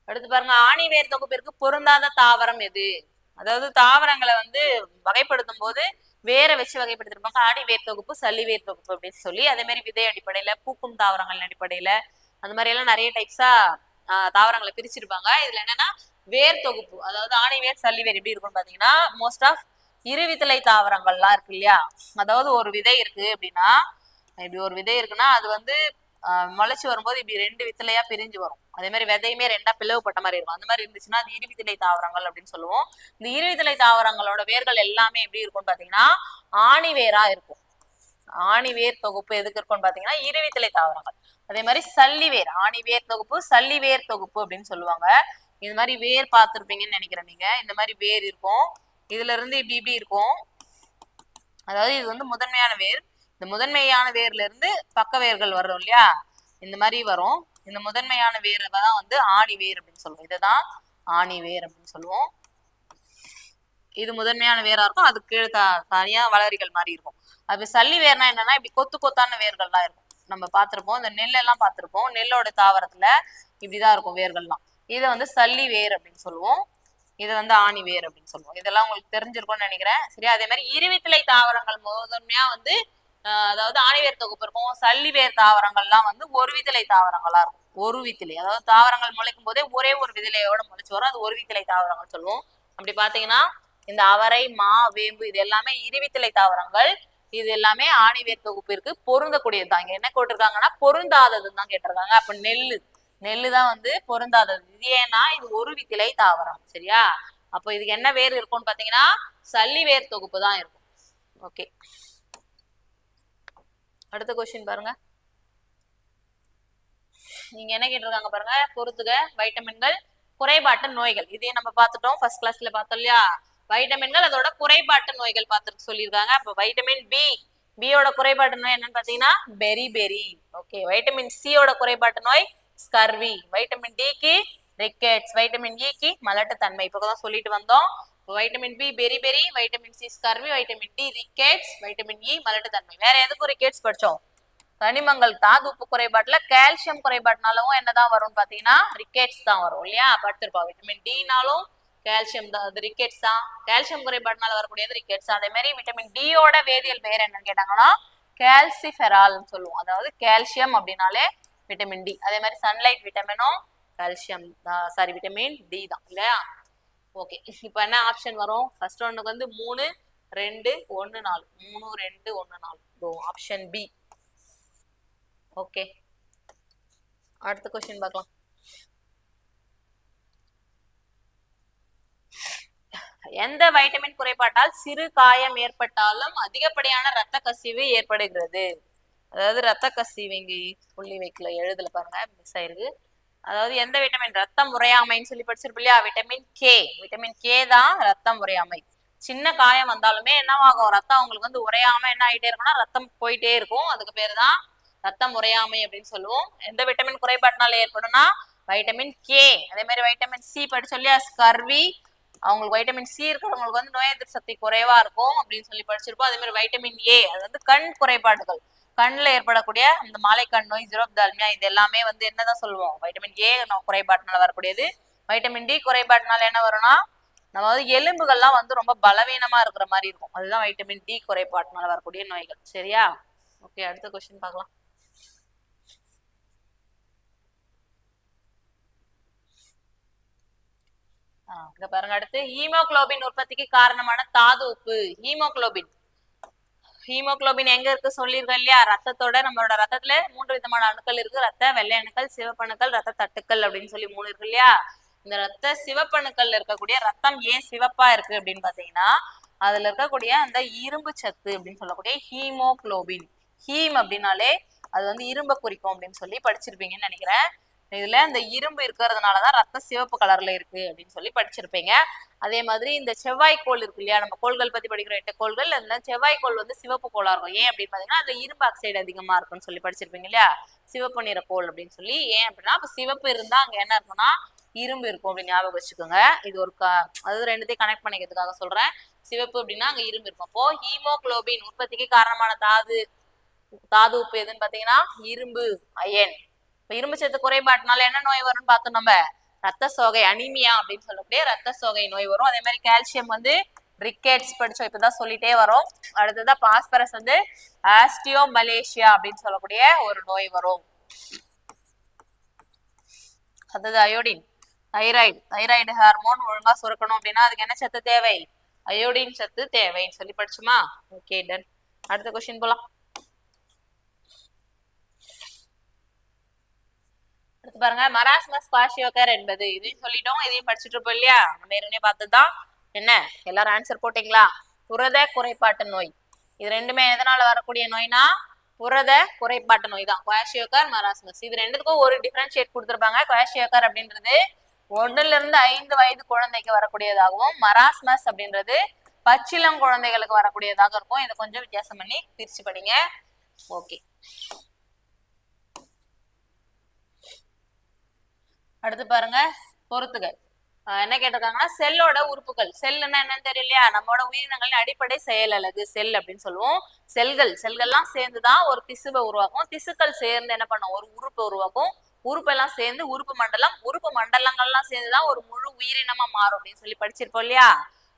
அடுத்து பாருங்க, ஆணிவேர் தொகுப்பிற்கு பொருந்தாத தாவரம் எது? அதாவது தாவரங்களை வந்து வகைப்படுத்தும் போது வேற வச்சு வகைப்படுத்திருப்பாங்க. ஆணிவேர் தொகுப்பு, சல்லிவேர் தொகுப்பு அப்படின்னு சொல்லி. அதே மாதிரி விதை அடிப்படையில, பூக்கும் தாவரங்கள் அடிப்படையில, அந்த மாதிரி எல்லாம் நிறைய டைப்ஸா தாவரங்களை பிரிச்சிருப்பாங்க. இதுல என்னன்னா வேர் தொகுப்பு, அதாவது ஆணிவேர் சல்லிவேர் எப்படி இருக்கும்னு பாத்தீங்கன்னா, மோஸ்ட் ஆஃப் இருவித்தலை தாவரங்கள்லாம் இருக்கு இல்லையா? அதாவது ஒரு விதை இருக்கு அப்படின்னா, இப்படி ஒரு விதை இருக்குன்னா அது வந்து முளைச்சு வரும்போது இப்படி 2 வித்தலையா பிரிஞ்சு வரும். அதே மாதிரி விதையுமே 2ஆ பிளவுபட்ட மாதிரி இருக்கும். அந்த மாதிரி இருந்துச்சுன்னா அது இருவித்தலை தாவரங்கள் அப்படின்னு சொல்லுவோம். இந்த இருவித்தலை தாவரங்களோட வேர்கள் எல்லாமே எப்படி இருக்கும்னு பாத்தீங்கன்னா ஆணிவேரா இருக்கும். ஆணிவேர் தொகுப்பு எதுக்கு இருக்கும்னு பாத்தீங்கன்னா இருவித்தலை தாவரங்கள். அதே மாதிரி சல்லிவேர், ஆணிவேர் தொகுப்பு, சல்லிவேர் தொகுப்பு அப்படின்னு சொல்லுவாங்க. இது மாதிரி வேர் பார்த்திருப்பீங்கன்னு நினைக்கிறேன் நீங்க. இந்த மாதிரி வேர் இருக்கும், இதுல இருந்து இப்படி இப்படி இருக்கும். அதாவது இது வந்து முதன்மையான வேர். இந்த முதன்மையான வேர்ல இருந்து பக்க வேர்கள் வரும் இல்லையா, இந்த மாதிரி வரும். இந்த முதன்மையான வேரை தான் வந்து ஆணி வேர் அப்படின்னு சொல்லுவோம். இதுதான் ஆணி வேர் அப்படின்னு சொல்லுவோம். இது முதன்மையான வேரா இருக்கும். அதுக்கு கீழே தனியா வளரிகள் மாதிரி இருக்கும். அது சல்லி வேர்னா என்னன்னா இப்படி கொத்து கொத்தான வேர்கள்லாம் இருக்கும். நம்ம பார்த்திருப்போம், இந்த நெல்லெல்லாம் பார்த்திருப்போம். நெல்லோட தாவரத்துல இப்படிதான் இருக்கும் வேர்கள்லாம். இதை வந்து சல்லி வேர் அப்படின்னு சொல்லுவோம். இது வந்து ஆணி வேர் அப்படின்னு சொல்லுவோம். இதெல்லாம் உங்களுக்கு தெரிஞ்சிருக்கும்னு நினைக்கிறேன், சரியா? அதே மாதிரி இருவித்தலை தாவரங்கள் முதன்மையா வந்து அதாவது ஆணிவேர் தொகுப்பு இருக்கும். சல்லிவேர் தாவரங்கள்லாம் வந்து ஒரு வித்தலை தாவரங்களா இருக்கும். ஒரு வித்திலை, அதாவது தாவரங்கள் முளைக்கும் போதே ஒரே ஒரு விதிலையோட முளைச்சு வரும். அது ஒரு வித்திலை தாவரங்கள் சொல்லுவோம். அப்படி பாத்தீங்கன்னா இந்த அவரை, மா, வேம்பு இது எல்லாமே இருவித்தலை தாவரங்கள். இது எல்லாமே ஆணிவேர் தொகுப்பிற்கு பொருந்தக்கூடியது தான். இங்க என்ன போட்டிருக்காங்கன்னா பொருந்தாததுன்னு தான் கேட்டிருக்காங்க. அப்ப நெல்லு தான் வந்து பொருந்தாதது. இது ஏன்னா இது ஒரு வித்திலை தாவரம், சரியா? அப்போ இதுக்கு என்ன வேர் இருக்கும்னு பாத்தீங்கன்னா சல்லி வேர் தொகுப்பு தான் இருக்கும். ஓகே, அடுத்த கொஸ்டின் பாருங்க. நீங்க என்ன கேட்டிருக்காங்க பாருங்க, பொறுத்துக. வைட்டமின்கள் குறைபாட்டு நோய்கள், இதையும் நம்ம பார்த்துட்டோம், ஃபர்ஸ்ட் கிளாஸ்ல பார்த்தோம் இல்லையா? வைட்டமின்கள் அதோட குறைபாட்டு நோய்கள் பார்த்துட்டு சொல்லியிருக்காங்க. அப்ப வைட்டமின் பியோட குறைபாட்டு நோய் என்னன்னு பாத்தீங்கன்னா பெரிபெரி. ஓகே, வைட்டமின் சியோட குறைபாட்டு நோய் ஸ்கர்வி. வைட்டமின் டிக்கு ரிக்கெட்ஸ். வைட்டமின் இக்கு மலட்டுத்தன்மை. இப்பதான் சொல்லிட்டு வந்தோம். Vitamin B beriberi, vitamin C scurvy, vitamin D rickets, vitamin E மலட்டுத்தன்மை. வேற எதுக்கும் ரிக்கெட்ஸ் படிச்சோம்? கனிமங்கள் தாது உப்பு குறைபாட்டுல கால்சியம் குறைபாட்டுனாலும் என்னதான் வரும்னு பாத்தீங்கன்னா ரிக்கெட்ஸ் தான் வரும் இல்லையா? படுத்திருப்போம். விட்டமின் டினாலும் கால்சியம் தான், அது ரிக்கெட்ஸ் தான். கால்சியம் குறைபாட்டுனால வரக்கூடியது ரிக்கெட்ஸ். அதே மாதிரி விட்டமின் டியோட வேதியியல் பெயர் என்னன்னு கேட்டாங்கன்னா கால்சிஃபெரால்னு சொல்லுவோம். அதாவது கால்சியம் அப்படின்னாலே விட்டமின் டி. அதே மாதிரி சன்லைட் விட்டமினும் கால்சியம் சாரி விட்டமின் டி தான் இல்லையா? ஓகே, இப்போ என்ன ஆப்ஷன் வரும்? ஃபர்ஸ்ட் ஒன்னுக்கு வந்து 3, 2, 1, 4. 3, 2, 1, 4. Option B. ஓகே, அடுத்த கொஸ்டின் பார்க்கலாம். எந்த வைட்டமின் குறைபாட்டால் சிறு காயம் ஏற்பட்டாலும் அதிகப்படியான இரத்த கசிவு ஏற்படுகிறது? அதாவது இரத்த கசிவு இங்க புள்ளி வைக்கல, எழுதல பாருங்க, மிஸ் ஆயிருக்கு. அதாவது எந்த விட்டமின் ரத்தம் உறையாமைன்னு சொல்லி படிச்சிருப்போம் இல்லையா? Vitamin K. விட்டமின் கே தான் ரத்தம் உறையாமை. சின்ன காயம் வந்தாலுமே என்னவாகும், ரத்தம் அவங்களுக்கு வந்து உறையாம என்ன ஆகிட்டே இருக்கும்னா ரத்தம் போயிட்டே இருக்கும். அதுக்கு பேரு தான் ரத்தம் உறையாமை அப்படின்னு சொல்லுவோம். எந்த விட்டமின் குறைபாட்டினால ஏற்படும்னா வைட்டமின் கே. அதே மாதிரி வைட்டமின் சி படிச்சோம் இல்லையா, ஸ்கர்வி. அவங்களுக்கு வைட்டமின் சி இருக்கிறவங்களுக்கு வந்து நோய் எதிர்ப்பு சக்தி குறைவா இருக்கும் அப்படின்னு சொல்லி படிச்சிருப்போம். அதே மாதிரி வைட்டமின் ஏ, அது வந்து கண் குறைபாடுகள், கண்ணில் ஏற்படக்கூடிய இந்த மாலைக்கண் நோய், ஜீரோப்தால்மியா, இது எல்லாமே வந்து என்னதான் சொல்லுவோம், வைட்டமின் ஏ குறைபாட்டினால வரக்கூடியது. வைட்டமின் டி குறைபாட்டினால என்ன வரும்னா நம்ம வந்து எலும்புகள்லாம் வந்து ரொம்ப பலவீனமா இருக்கிற மாதிரி இருக்கும். அதுதான் வைட்டமின் டி குறைபாட்டினால வரக்கூடிய நோய்கள். சரியா? ஓகே, அடுத்த கொஸ்டின் பார்க்கலாம். இங்க பாருங்க, அடுத்து ஹீமோகுளோபின் உற்பத்திக்கு காரணமான தாது உப்பு. ஹீமோகுளோபின் எங்க இருக்கு சொல்லியிருக்கோம் இல்லையா, ரத்தத்தோட, நம்மளோட ரத்தத்துல 3 விதமான அணுக்கள் இருக்கு. ரத்த வெள்ளை அணுக்கள், சிவப்பணுக்கள், ரத்த தட்டுக்கள் அப்படின்னு சொல்லி 3 இருக்கு இல்லையா. இந்த ரத்த சிவப்பணுக்கள்ல இருக்கக்கூடிய ரத்தம் ஏன் சிவப்பா இருக்கு அப்படின்னு பாத்தீங்கன்னா, அதுல இருக்கக்கூடிய அந்த இரும்பு சத்து அப்படின்னு சொல்லக்கூடிய ஹீமோகுளோபின். ஹீம் அப்படின்னாலே அது வந்து இரும்பை குறிக்கும் அப்படின்னு சொல்லி படிச்சிருப்பீங்கன்னு நினைக்கிறேன். இதுல இந்த இரும்பு இருக்கிறதுனாலதான் ரத்த சிவப்பு கலர்ல இருக்கு அப்படின்னு சொல்லி படிச்சிருப்பீங்க. அதே மாதிரி இந்த செவ்வாய்க்கோள் இருக்கு இல்லையா, நம்ம கோள்கள் பத்தி படிக்கிறோம் 8 கோள்கள், அதுல செவ்வாய்க்கோள் வந்து சிவப்பு கோளா இருக்கும். ஏன் அப்படின்னு பாத்தீங்கன்னா அதுல இரும்பு ஆக்சைடு அதிகமா இருக்கும்னு சொல்லி படிச்சிருப்பீங்க இல்லையா, சிவப்பு நிற கோள் அப்படின்னு சொல்லி. ஏன் அப்படின்னா அப்ப சிவப்பு இருந்தா அங்க என்ன இருக்கும்னா இரும்பு இருக்கும் அப்படின்னு ஞாபகம் வச்சுக்கோங்க. இது ஒரு அதாவது ரெண்டுத்தையும் கனெக்ட் பண்ணிக்கிறதுக்காக சொல்றேன். சிவப்பு அப்படின்னா அங்க இரும்பு இருக்கும். அப்போ ஹீமோகுளோபின் உற்பத்திக்கு காரணமான தாது உப்பு எதுன்னு பாத்தீங்கன்னா இரும்பு, அயன். இரும்பு சத்து குறைபாட்டினால என்ன நோய் வரும்னு பார்த்தோம் நம்ம, ரத்த சோகை, அனிமியா அப்படின்னு சொல்லக்கூடிய ரத்த சோகை நோய் வரும். அதே மாதிரி கால்சியம் வந்து ரிக்கெட்ஸ் படிச்சோம், இப்பதான் சொல்லிட்டே வரும். அடுத்ததான் பாஸ்பரஸ் வந்து ஆஸ்டியோமலேசியா அப்படின்னு சொல்லக்கூடிய ஒரு நோய் வரும். அடுத்தது அயோடின், தைராய்டு ஹார்மோன் ஒழுங்கா சுரக்கணும் அப்படின்னா அதுக்கு என்ன சத்து தேவை, அயோடின் சத்து தேவைன்னு சொல்லி படிச்சுமா. Okay, done. அடுத்த கொஸ்டின் போலாம். அடுத்து பாருங்க, மராஸ்மஸ் குவாஷியோகர் என்பது, இதையும் சொல்லிட்டோம், இதையும் படிச்சுட்டு இருப்போம் இல்லையா, நம்ம ஏற்கனவே பார்த்ததுதான். என்ன எல்லாரும் ஆன்சர் போட்டீங்களா? புரத குறைபாட்டு நோய். இது ரெண்டுமே எதனால வரக்கூடிய நோய்னா புரத குறைபாட்டு நோய் தான், குவாஷியோகர், மராஸ்மஸ். இது ரெண்டுத்துக்கும் ஒரு டிஃபரன்ஷியேட் கொடுத்துருப்பாங்க. குவாஷியோகர் அப்படின்றது 1 to 5 வயது குழந்தைக்கு வரக்கூடியதாகவும், மராஸ்மஸ் அப்படின்றது பச்சிளம் குழந்தைகளுக்கு வரக்கூடியதாக இருக்கும். இதை கொஞ்சம் வித்தியாசம் பண்ணி பிரிச்சு படிங்க. ஓகே, அடுத்து பாருங்க, பொறுத்துக. என்ன கேட்டிருக்காங்கன்னா செல்லோட உறுப்புகள். செல்லுன்னா என்னன்னு தெரியலையா, நம்மளோட உயிரினங்களின் அடிப்படை செயல் அலகு செல் அப்படின்னு சொல்லுவோம். செல்கள்லாம் சேர்ந்துதான் ஒரு திசுவை உருவாக்கும். திசுக்கள் சேர்ந்து என்ன பண்ணும், ஒரு உறுப்பை உருவாக்கும். உறுப்பெல்லாம் சேர்ந்து உறுப்பு மண்டலம், உறுப்பு மண்டலங்கள்லாம் சேர்ந்துதான் ஒரு முழு உயிரினமா மாறும் அப்படின்னு சொல்லி படிச்சிருப்போம் இல்லையா.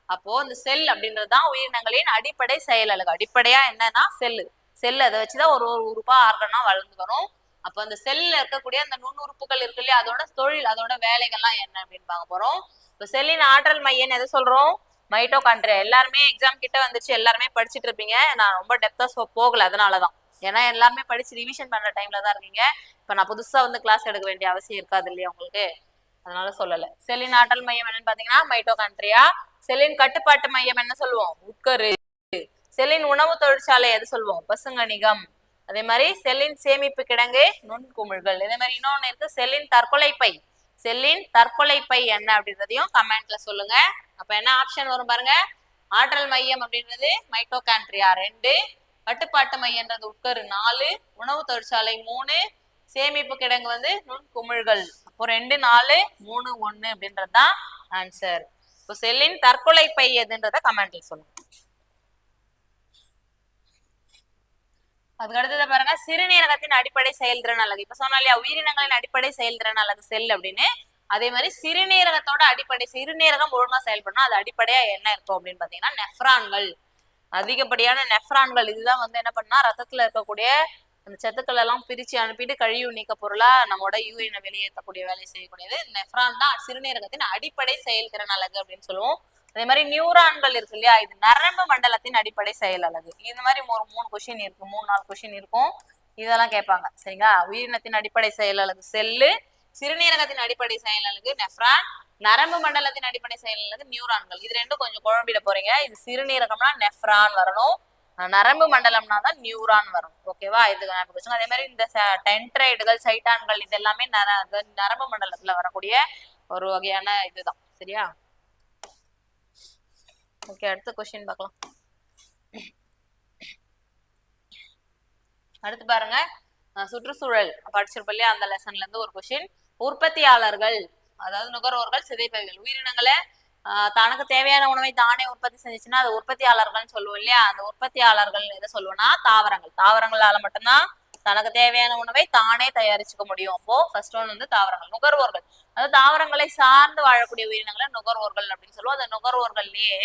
அப்போ இந்த செல் அப்படின்றதுதான் உயிரினங்களின் அடிப்படை செயல் அலகு. அடிப்படையா என்னன்னா செல் அதை வச்சுதான் ஒரு ஒரு உறுப்பா ஆர்கனா வளர்ந்து வரும். அப்ப அந்த செல்ல இருக்கக்கூடிய அந்த நுண்ணுறுப்புகள் இருக்கு இல்லையா, அதோட தொழில், அதோட வேலைகள்லாம் என்ன அப்படின்னு பார்க்க போறோம். இப்ப செல்லின் ஆற்றல் மையம் எதை சொல்றோம், மைட்டோகாண்ட்ரியா. எல்லாருமே எக்ஸாம் கிட்ட வந்துச்சு, எல்லாருமே படிச்சுட்டு இருப்பீங்க. நான் ரொம்ப டெப்தா போகல, அதனாலதான். ஏன்னா எல்லாருமே படிச்சு ரிவிஷன் பண்ற டைம்ல தான் இருக்கீங்க. இப்ப நான் புதுசா வந்து கிளாஸ் எடுக்க வேண்டிய அவசியம் இருக்காது இல்லையா உங்களுக்கு, அதனால சொல்லல. செல்லின் ஆற்றல் மையம் என்னன்னு பாத்தீங்கன்னா மைட்டோகாண்ட்ரியா. செல்லின் கட்டுப்பாட்டு மையம் என்ன சொல்லுவோம், உட்கரு. செல்லின் உணவு தொழிற்சாலை எது சொல்லுவோம், பசுங்கணிகம். அதே மாதிரி செல்லின் சேமிப்பு கிடங்கு நுண்குமிழ்கள். இதே மாதிரி இன்னொன்னு இருக்கு, செல்லின் தற்கொலை பை என்ன அப்படின்றதையும் கமெண்ட்ல சொல்லுங்க. அப்ப என்ன ஆப்ஷன் வரும் பாருங்க, ஆற்றல் மையம் அப்படின்றது மைட்டோகாண்ட்ரியா 2, கட்டுப்பாட்டு மையன்றது உட்கரு 4, உணவு தொழிற்சாலை 3, சேமிப்பு கிடங்கு வந்து நுண்குமிழ்கள். அப்போ 2, 4, 3, 1 அப்படின்றதுதான் ஆன்சர். இப்போ செல்லின் தற்கொலை பை எதுன்றத கமெண்ட்ல சொல்லுங்க. அதுக்கு அடுத்தது பாருங்க, சிறுநீரகத்தின் அடிப்படை செயல்திறன் அலகு. இப்ப சொன்னா இல்லையா உயிரினங்களின் அடிப்படை செயல்திறன் அலகு செல் அப்படின்னு, அதே மாதிரி சிறுநீரகத்தோட அடிப்படை, சிறுநீரகம் ஒழுங்கா செயல்படணும், அது அடிப்படையா என்ன இருக்கும் அப்படின்னு பாத்தீங்கன்னா நெஃப்ரான்கள். அதிகப்படியான நெஃப்ரான்கள். இதுதான் வந்து என்ன பண்ணா ரத்தத்துல இருக்கக்கூடிய அந்த சத்துக்கள் எல்லாம் பிரிச்சு அனுப்பிட்டு கழிவு நீக்க பொருளா நம்மளோட யூரினை வெளியேற்றக்கூடிய வேலை செய்யக்கூடியது நெஃப்ரான் தான். சிறுநீரகத்தின் அடிப்படை செயல்திறன் அலகு அப்படின்னு சொல்லுவோம். அதே மாதிரி நியூரான்கள் இருக்கு இல்லையா, இது நரம்பு மண்டலத்தின் அடிப்படை செயல் அலகு. இந்த மாதிரி ஒரு 3 கொஸ்டின் இருக்கு, 3-4 கொஸ்டின் இருக்கும், இதெல்லாம் கேட்பாங்க. சரிங்களா, உயிரினத்தின் அடிப்படை செயல் அலகு செல்லு, சிறுநீரகத்தின் அடிப்படை செயல் அலகு நெஃப்ரான், நரம்பு மண்டலத்தின் அடிப்படை செயல் அலகு நியூரான்கள். இது ரெண்டும் கொஞ்சம் குழம்பிட போறீங்க. இது சிறுநீரகம்னா நெஃப்ரான் வரணும், நரம்பு மண்டலம்னா தான் நியூரான் வரும். ஓகேவா, இது ஞாபகம் வச்சுக்கோங்க. அதே மாதிரி இந்த டென்ட்ரைடுகள், சைட்டான்கள் இது எல்லாமே நரம்பு மண்டலத்துல வரக்கூடிய ஒரு வகையான இதுதான். சரியா, ஓகே, அடுத்த கொஸ்டின் பார்க்கலாம். அடுத்து பாருங்க, சுற்றுச்சூழல் படிச்சிருப்போம் இல்லையா, அந்த லெசன்ல இருந்து ஒரு கொஸ்டின். உற்பத்தியாளர்கள் அதாவது நுகர்வோர்கள், சிதைப்பவைகள். உயிரினங்களை தனக்கு தேவையான உணவை தானே உற்பத்தி செஞ்சுச்சுன்னா அது உற்பத்தியாளர்கள்னு சொல்லுவோம் இல்லையா. அந்த உற்பத்தியாளர்கள் எதை சொல்லுவோம்னா தாவரங்கள். தாவரங்களால மட்டும்தான் தனக்கு தேவையான உணவை தானே தயாரிச்சுக்க முடியும். அப்போ ஃபர்ஸ்ட் ஒன் வந்து தாவரங்கள். நுகர்வோர்கள் அதாவது தாவரங்களை சார்ந்து வாழக்கூடிய உயிரினங்களை நுகர்வோர்கள் அப்படின்னு சொல்லுவோம். அந்த நுகர்வோர்கள்லயே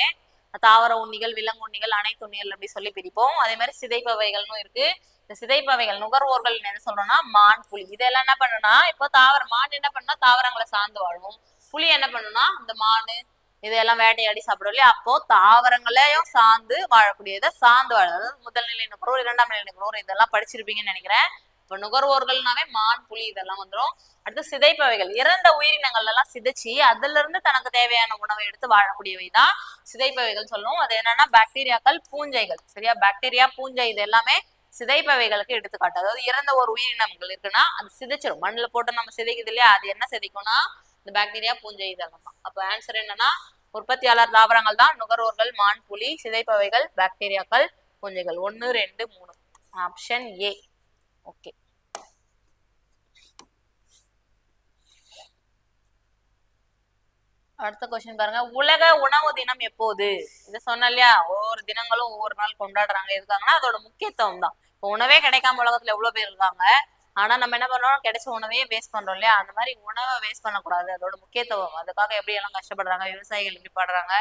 தாவர உண்ணிகள், விலங்கு உண்ணிகள், அனைத்து உண்ணிகள் அப்படி சொல்லி பிரிப்போம். அதே மாதிரி சிதைப்பவைகள்னு இருக்கு. இந்த சிதைப்பவைகள் நுகர்வோர்கள் என்ன சொல்றோம்னா மான், புலி. இதெல்லாம் என்ன பண்ணுனா இப்போ மான் என்ன பண்ணா தாவரங்களை சார்ந்து வாழும். புலி என்ன பண்ணுனா இந்த மானு இதெல்லாம் வேட்டையாடி சாப்பிடும் இல்லையா. அப்போ தாவரங்களையும் சார்ந்து வாழக்கூடியதை சார்ந்து வாழ, அதாவது முதல் நிலை நுகர்வோர், இரண்டாம் நிலை நுகர்வோர், இதெல்லாம் படிச்சிருப்பீங்கன்னு நினைக்கிறேன். இப்ப நுகர்வோர்கள்னாவே மான், புலி இதெல்லாம் வந்துடும். அடுத்து சிதைப்பவைகள், இறந்த உயிரினங்கள் எல்லாம் சிதைச்சு அதுல இருந்து தனக்கு தேவையான உணவை எடுத்து வாழக்கூடியவை தான் சிதைப்பவைகள் சொல்லுவோம். அது என்னன்னா பாக்டீரியாக்கள், பூஞ்சைகள். சரியா, பாக்டீரியா, பூஞ்சை இது எல்லாமே சிதைப்பவைகளுக்கு எடுத்துக்காட்டு. அதாவது இறந்த ஒரு உயிரினங்கள் இருக்குன்னா அது சிதைச்சிடும். மண்ணில் போட்டு நம்ம சிதைக்குது இல்லையா, அது என்ன சிதைக்கும்னா இந்த பாக்டீரியா, பூஞ்சை இதெல்லாம் தான். அப்ப ஆன்சர் என்னன்னா உற்பத்தியாளர் தாவரங்கள் தான், நுகர்வோர்கள் மான், புலி, சிதைப்பவைகள் பாக்டீரியாக்கள், பூஞ்சைகள். 1, 2, 3 ஆப்ஷன் ஏ. ஓகே, அடுத்த கொஸ்டின் பாருங்க. உலக உணவு தினம் எப்போது? இதை சொன்ன இல்லையா, ஒவ்வொரு தினங்களும் ஒவ்வொரு நாள் கொண்டாடுறாங்க. இருக்காங்கன்னா அதோட முக்கியத்துவம் தான். இப்போ உணவே கிடைக்காம உலகத்துல எவ்வளவு பேர் இருக்காங்க. ஆனா நம்ம என்ன பண்றோம், கிடைச்ச உணவையே வேஸ்ட் பண்றோம் இல்லையா. அந்த மாதிரி உணவை வேஸ்ட் பண்ணக்கூடாது, அதோட முக்கியத்துவம். அதுக்காக எப்படி எல்லாம் கஷ்டப்படுறாங்க, விவசாயிகள் எப்படி பாடுறாங்க,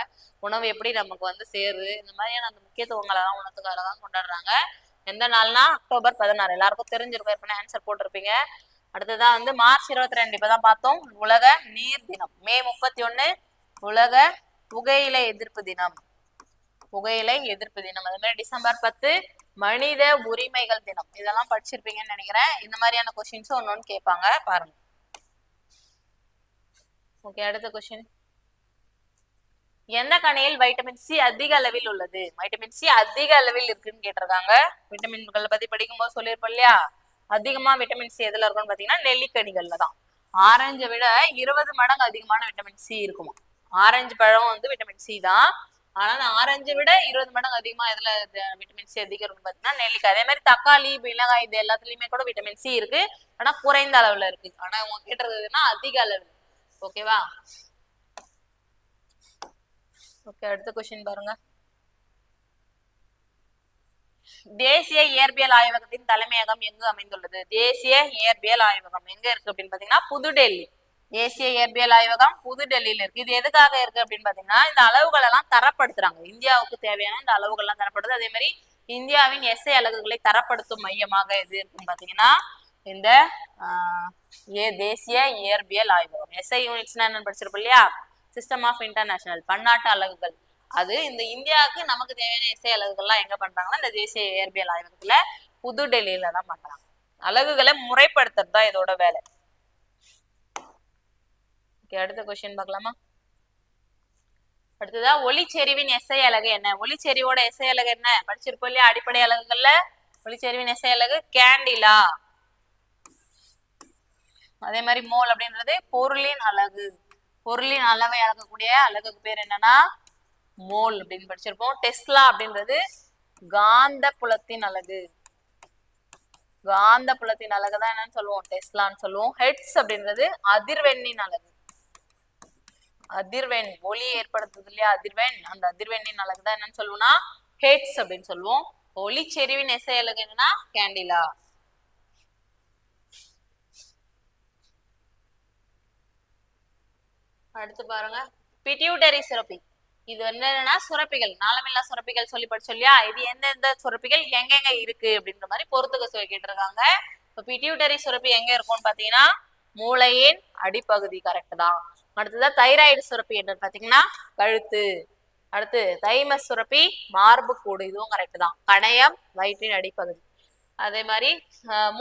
உணவு எப்படி நமக்கு வந்து சேருது, இந்த மாதிரியான அந்த முக்கியத்துவங்களை எல்லாம் உணவுக்காக தான் கொண்டாடுறாங்க. எந்த நாள்னா அக்டோபர் 16. எல்லாருக்கும் தெரிஞ்சிருக்கும், ஏற்கனவே ஆன்சர் போட்டிருப்பீங்க. அடுத்ததான் வந்து மார்ச் 22, இப்பதான் பார்த்தோம், உலக நீர் தினம். மே 31 உலக புகையிலை எதிர்ப்பு தினம். புகையிலை எதிர்ப்பு தினம். அதே மாதிரி டிசம்பர் 10 மனித உரிமைகள் தினம். இதெல்லாம் படிச்சிருப்பீங்கன்னு நினைக்கிறேன். இந்த மாதிரியான கொஸ்டின்ஸ் ஒன்னொன்னு கேட்பாங்க, பாருங்க. ஓகே, அடுத்த கொஸ்டின். எந்த கனியில் வைட்டமின் சி அதிக அளவில் உள்ளது? வைட்டமின் சி அதிக அளவில் இருக்குன்னு கேட்டிருக்காங்க. விட்டமின்களை பத்தி படிக்கும்போது சொல்லியிருப்போம் இல்லையா. அதிகமா விட்டமின் சி எதுல இருக்கும்னு பாத்தீங்கன்னா நெல்லிக்கனிகள்ல தான். ஆரஞ்சை விட 20 மடங்கு அதிகமான விட்டமின் சி இருக்குமா. ஆரஞ்சு பழம் வந்து விட்டமின் சி தான். ஆனா ஆரஞ்சை விட 20 மடங்கு அதிகமா எதுல விட்டமின் சி அதிகம் இருக்குன்னு பாத்தீங்கன்னா நெல்லிக்காய். அதே மாதிரி தக்காளி, மிளகாய் இது எல்லாத்துலயுமே கூட விட்டமின் சி இருக்கு. ஆனா குறைந்த அளவுல இருக்கு. ஆனா உங்க கேட்டிருக்குதுன்னா அதிக அளவு. ஓகேவா. ஓகே, அடுத்த கொஸ்டின் பாருங்க. தேசிய இயற்பியல் ஆய்வகத்தின் தலைமையகம் எங்கு அமைந்துள்ளது? தேசிய இயற்பியல் ஆய்வகம் எங்க இருக்கு அப்படின்னு பாத்தீங்கன்னா புதுடெல்லி. தேசிய இயற்பியல் ஆய்வகம் புதுடெல்லியில இருக்கு. இது எதுக்காக இருக்கு அப்படின்னு பாத்தீங்கன்னா இந்த அளவுகள் எல்லாம் தரப்படுத்துறாங்க. இந்தியாவுக்கு தேவையான இந்த அளவுகள் எல்லாம் தரப்படுது. அதே மாதிரி இந்தியாவின் எஸ்ஐ அலகுகளை தரப்படுத்தும் மையமாக எது இருக்குன்னு பாத்தீங்கன்னா இந்த தேசிய இயற்பியல் ஆய்வகம். எஸ்ஐ யூனிட்ஸ்னா என்னன்னு படிச்சிருப்போம் இல்லையா, சிஸ்டம் ஆஃப் இன்டர்நேஷனல், பன்னாட்டு அலகுகள். அது இந்த இந்தியாவுக்கு நமக்கு தேவையான எஸ்ஐ அலகுகள்லாம் எங்க பண்றாங்கன்னா இந்த தேசிய இயற்பியல் ஆய்வகத்துல புதுடெல்லியில தான் பண்றாங்க. அலகுகளை முறைப்படுத்துறது தான் இதோட வேலை. ஓகே, அடுத்த கொஸ்டின் பார்க்கலாமா. அடுத்ததா ஒளிச்செறிவின் எஸ்ஐ அலகு என்ன? ஒளிச்செறிவோட எஸ்ஐ அலகு என்ன படிச்சிருப்போம் இல்லையா அடிப்படை அலகுகள்ல. ஒளிச்செறிவின் எஸ்ஐ அலகு கேண்டிலா. அதே மாதிரி மோல் அப்படின்றது பொருளின் அலகு. பொருளின் அளவை அளக்கக்கூடிய அலகுக்கு பேர் என்னன்னா மோல் அப்படின்னு படிச்சிருப்போம். டெஸ்லா அப்படின்றது காந்த புலத்தின் அலகு. காந்த புலத்தின் அலகுதான் என்னன்னு சொல்லுவோம், டெஸ்லான்னு சொல்லுவோம். ஹெட்ஸ் அப்படின்றது அதிர்வெண்ணின் அலகு. அதிர்வெண், ஒளி ஏற்படுத்துது இல்லையா அதிர்வெண், அந்த அதிர்வெண்ணின் அலகுதான் என்னன்னு சொல்லுவோம்னா ஹெட்ஸ் அப்படின்னு சொல்லுவோம். ஒளிச்செறிவின் எஸ்ஐ அலகு என்னன்னா கேண்டிலா. அடுத்து பாருங்க, பிட்யூட்டரி சுரப்பி. இது என்னன்னா சுரப்பிகள், நாளமில்லா சுரப்பிகள் சொல்லி படிச்சோம் இல்லையா. இது எந்தெந்த சுரப்பிகள் எங்கெங்க இருக்கு அப்படின்ற மாதிரி பொறுத்துக்க சொல்லி கேட்டிருக்காங்க. இப்ப பிட்யூட்டரி சுரப்பி எங்க இருக்கும்னு பாத்தீங்கன்னா மூளையின் அடிப்பகுதி. கரெக்ட் தான். அடுத்ததான் தைராய்டு சுரப்பி என்னன்னு பாத்தீங்கன்னா கழுத்து. அடுத்து தைமஸ் சுரப்பி மார்பு கூடு. இதுவும் கரெக்ட் தான். கணையம் வயிற்றின் அடிப்பகுதி. அதே மாதிரி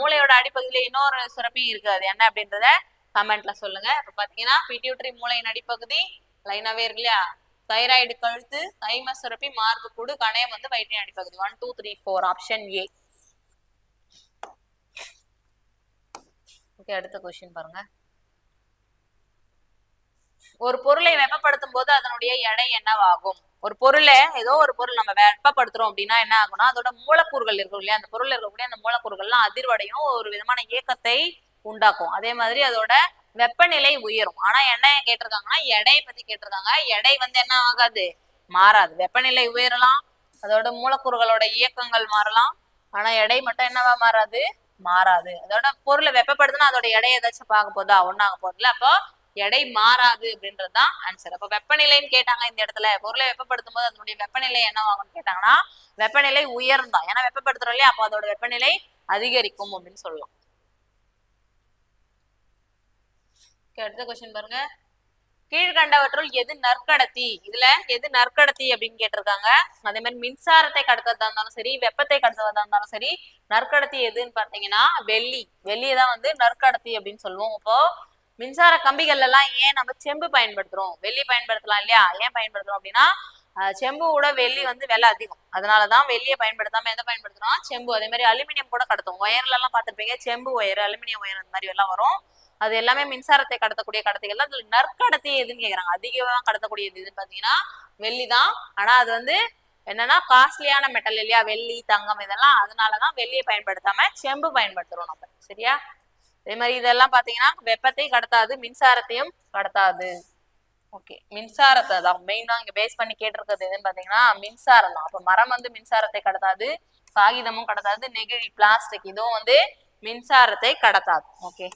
மூளையோட அடிப்பகுதியில இன்னொரு சுரப்பி இருக்கு, அது என்ன அப்படின்றத கமெண்ட்ல சொல்லுங்க. இப்ப பாத்தீங்கன்னா பிட்யூட்டரி மூளையின் அடிப்பகுதி லைனாவே இருக்கு இல்லையா. தைராய்டு கழுத்து, தைமஸ் சுரப்பி மார்பு கூடு, கணையம் வந்து வயிற்றின் அடிப்பகுதி. 1 2 3 4 ஆப்ஷன் ஏ. ஓகே, அடுத்த கொஸ்டின் பாருங்க. ஒரு பொருளை வெப்பப்படுத்தும் போது அதனுடைய எடை என்னவாகும்? ஒரு பொருளை ஏதோ ஒரு பொருள் நம்ம வெப்பப்படுத்துறோம் அப்படின்னா என்ன ஆகும்னா அதோட மூலக்கூறுகள் இருக்கும் இல்லையா, அந்த பொருள் இருக்கக்கூடிய அந்த மூலக்கூறுகள்லாம் அதிர்வடையும் ஒரு விதமான இயக்கத்தை உண்டாக்கும். அதே மாதிரி அதோட வெப்பநிலை உயரும். ஆனா என்ன கேட்டிருக்காங்கன்னா எடையை பத்தி கேட்டிருக்காங்க. எடை வந்து என்ன ஆகாது, மாறாது. வெப்பநிலை உயரலாம், அதோட மூலக்கூறுகளோட இயக்கங்கள் மாறலாம், ஆனா எடை மட்டும் என்னவா மாறாது, மாறாது. அதோட பொருளை வெப்பப்படுத்தினா அதோட எடையை ஏதாச்சும் பார்க்க போதா, ஒன்னாக போதில்ல. அப்போ எடை மாறாது அப்படின்றதுதான் ஆன்சர். அப்ப வெப்பநிலைன்னு கேட்டாங்க இந்த இடத்துல, பொருளை வெப்பப்படுத்தும் போது அதனுடைய வெப்பநிலை என்னவாகும்னு கேட்டாங்கன்னா வெப்பநிலை உயர்ந்தான். ஏன்னா வெப்பப்படுத்துறோம் இல்லையா, அப்போ அதோட வெப்பநிலை அதிகரிக்கும் அப்படின்னு சொல்லலாம். அடுத்த கொஸ்டின் பாருங்க. கீழ்கண்டவற்றுள் எது நற்கடத்தி, இதுல எது நற்கடத்தி அப்படின்னு கேட்டிருக்காங்க. அதே மாதிரி மின்சாரத்தை கடத்துறதா இருந்தாலும் சரி, வெப்பத்தை கடத்துவதா இருந்தாலும் சரி, நற்கடத்தி எதுன்னு பாத்தீங்கன்னா வெள்ளி. வெள்ளியை தான் வந்து நற்கடத்தி அப்படின்னு சொல்லுவோம். இப்போ மின்சார கம்பிகள் எல்லாம் ஏன் நம்ம செம்பு பயன்படுத்துறோம், வெள்ளி பயன்படுத்தலாம் இல்லையா? ஏன் பயன்படுத்துறோம் அப்படின்னா செம்புவோட வெள்ளி வந்து விலை அதிகம், அதனாலதான் வெள்ளியை பயன்படுத்தாம எதை பயன்படுத்துறோம், செம்பு. அதே மாதிரி அலுமினியம் கூட கடத்தும். ஒயர்ல எல்லாம் பார்த்துருப்பீங்க, செம்பு ஒயர், அலுமினியம் ஒயர் அந்த மாதிரி எல்லாம் வரும். அது எல்லாமே மின்சாரத்தை கடத்தக்கூடிய கடத்திகள் தான். அதுல நற்கடத்தி எதுன்னு கேக்குறாங்க. அதிகமா கடத்தக்கூடியது எதுன்னு பாத்தீங்கன்னா வெள்ளி தான். ஆனா அது வந்து என்னன்னா காஸ்ட்லியான மெட்டல் இல்லையா, வெள்ளி தங்கம் இதெல்லாம். அதனாலதான் வெள்ளியை பயன்படுத்தாம செம்பு பயன்படுத்துறோம் நம்ம, சரியா? அதே மாதிரி இதெல்லாம் பாத்தீங்கன்னா வெப்பத்தை கடத்தாது, மின்சாரத்தையும் கடத்தாது. ஓகே, மின்சாரத்தை தான் மெயினா இங்க பேஸ் பண்ணி கேட்டிருக்கிறது எதுன்னு பாத்தீங்கன்னா மின்சாரம் தான். அப்ப மரம் வந்து மின்சாரத்தை கடத்தாது, காகிதமும் கடத்தாது, நெகிழி பிளாஸ்டிக் இதுவும் வந்து மின்சாரத்தை கடத்தாது. ஓகே,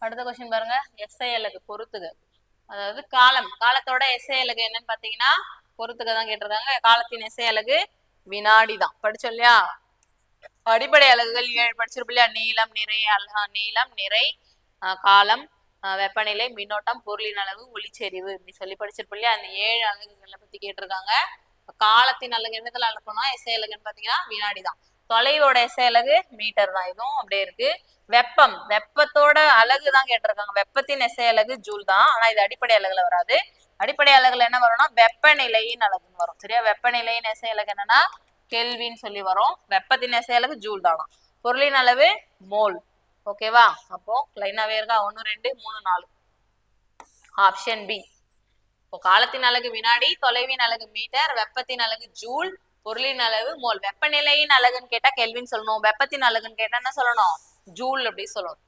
அடுத்த கொஸ்டின் பாருங்க. எஸ்ஐ அலகு பொறுத்துக. அதாவது காலம், காலத்தோட எஸ்ஐ அலகு என்னன்னு பாத்தீங்கன்னா பொறுத்துக தான் கேட்டிருக்காங்க. காலத்தின் எஸ்ஐ அலகு வினாடி தான். படிச்சோம் இல்லையா? அடிப்படை அலகுகள் 7 படிச்சிருப்போம் இல்லையா? நீளம், நிறை, நீளம், நிறை, காலம், வெப்பநிலை, மின்னோட்டம், பொருளின் அளவு, ஒளிச்செறிவு இப்படி சொல்லி படிச்சிருப்போம் இல்லையா? அந்த 7 அலகுகளை பத்தி கேட்டிருக்காங்க. காலத்தின் அலகு என்னதுல அளக்கணும்னா எஸ்ஐ அலகுன்னு பாத்தீங்கன்னா வினாடி தான். தொலைவோட எஸ்ஐ அலகு மீட்டர் தான். இதுவும் அப்படியே இருக்கு. வெப்பம், வெப்பத்தோட அலகு தான் கேட்டிருக்காங்க. வெப்பத்தின் எஸ்ஐ அலகு ஜூல் தான். ஆனா இது அடிப்படை அலகுல வராது. அடிப்படை அலகுல என்ன வரும்னா வெப்பநிலையின் அலகுன்னு வரும், சரியா? வெப்பநிலையின் எஸ்ஐ அலகு என்னன்னா கெல்வின்னு சொல்லி வரும். வெப்பத்தின் எஸ்ஐ அலகு ஜூல் தானா. பொருளின் அளவு மோல். ஓகேவா? அப்போ லைனாவே இருக்கா, 1 2 3 4. Option B. இப்போ காலத்தின் அலகு வினாடி, தொலைவின் அலகு மீட்டர், வெப்பத்தின் அலகு ஜூல், பொருளின் அளவு மோல். வெப்பநிலையின் அலகுன்னு கேட்டா கெல்வின் சொல்லணும், வெப்பத்தின் அலகுன்னு கேட்டா என்ன சொல்லணும், ஜூல் அப்படி சொல்லணும்.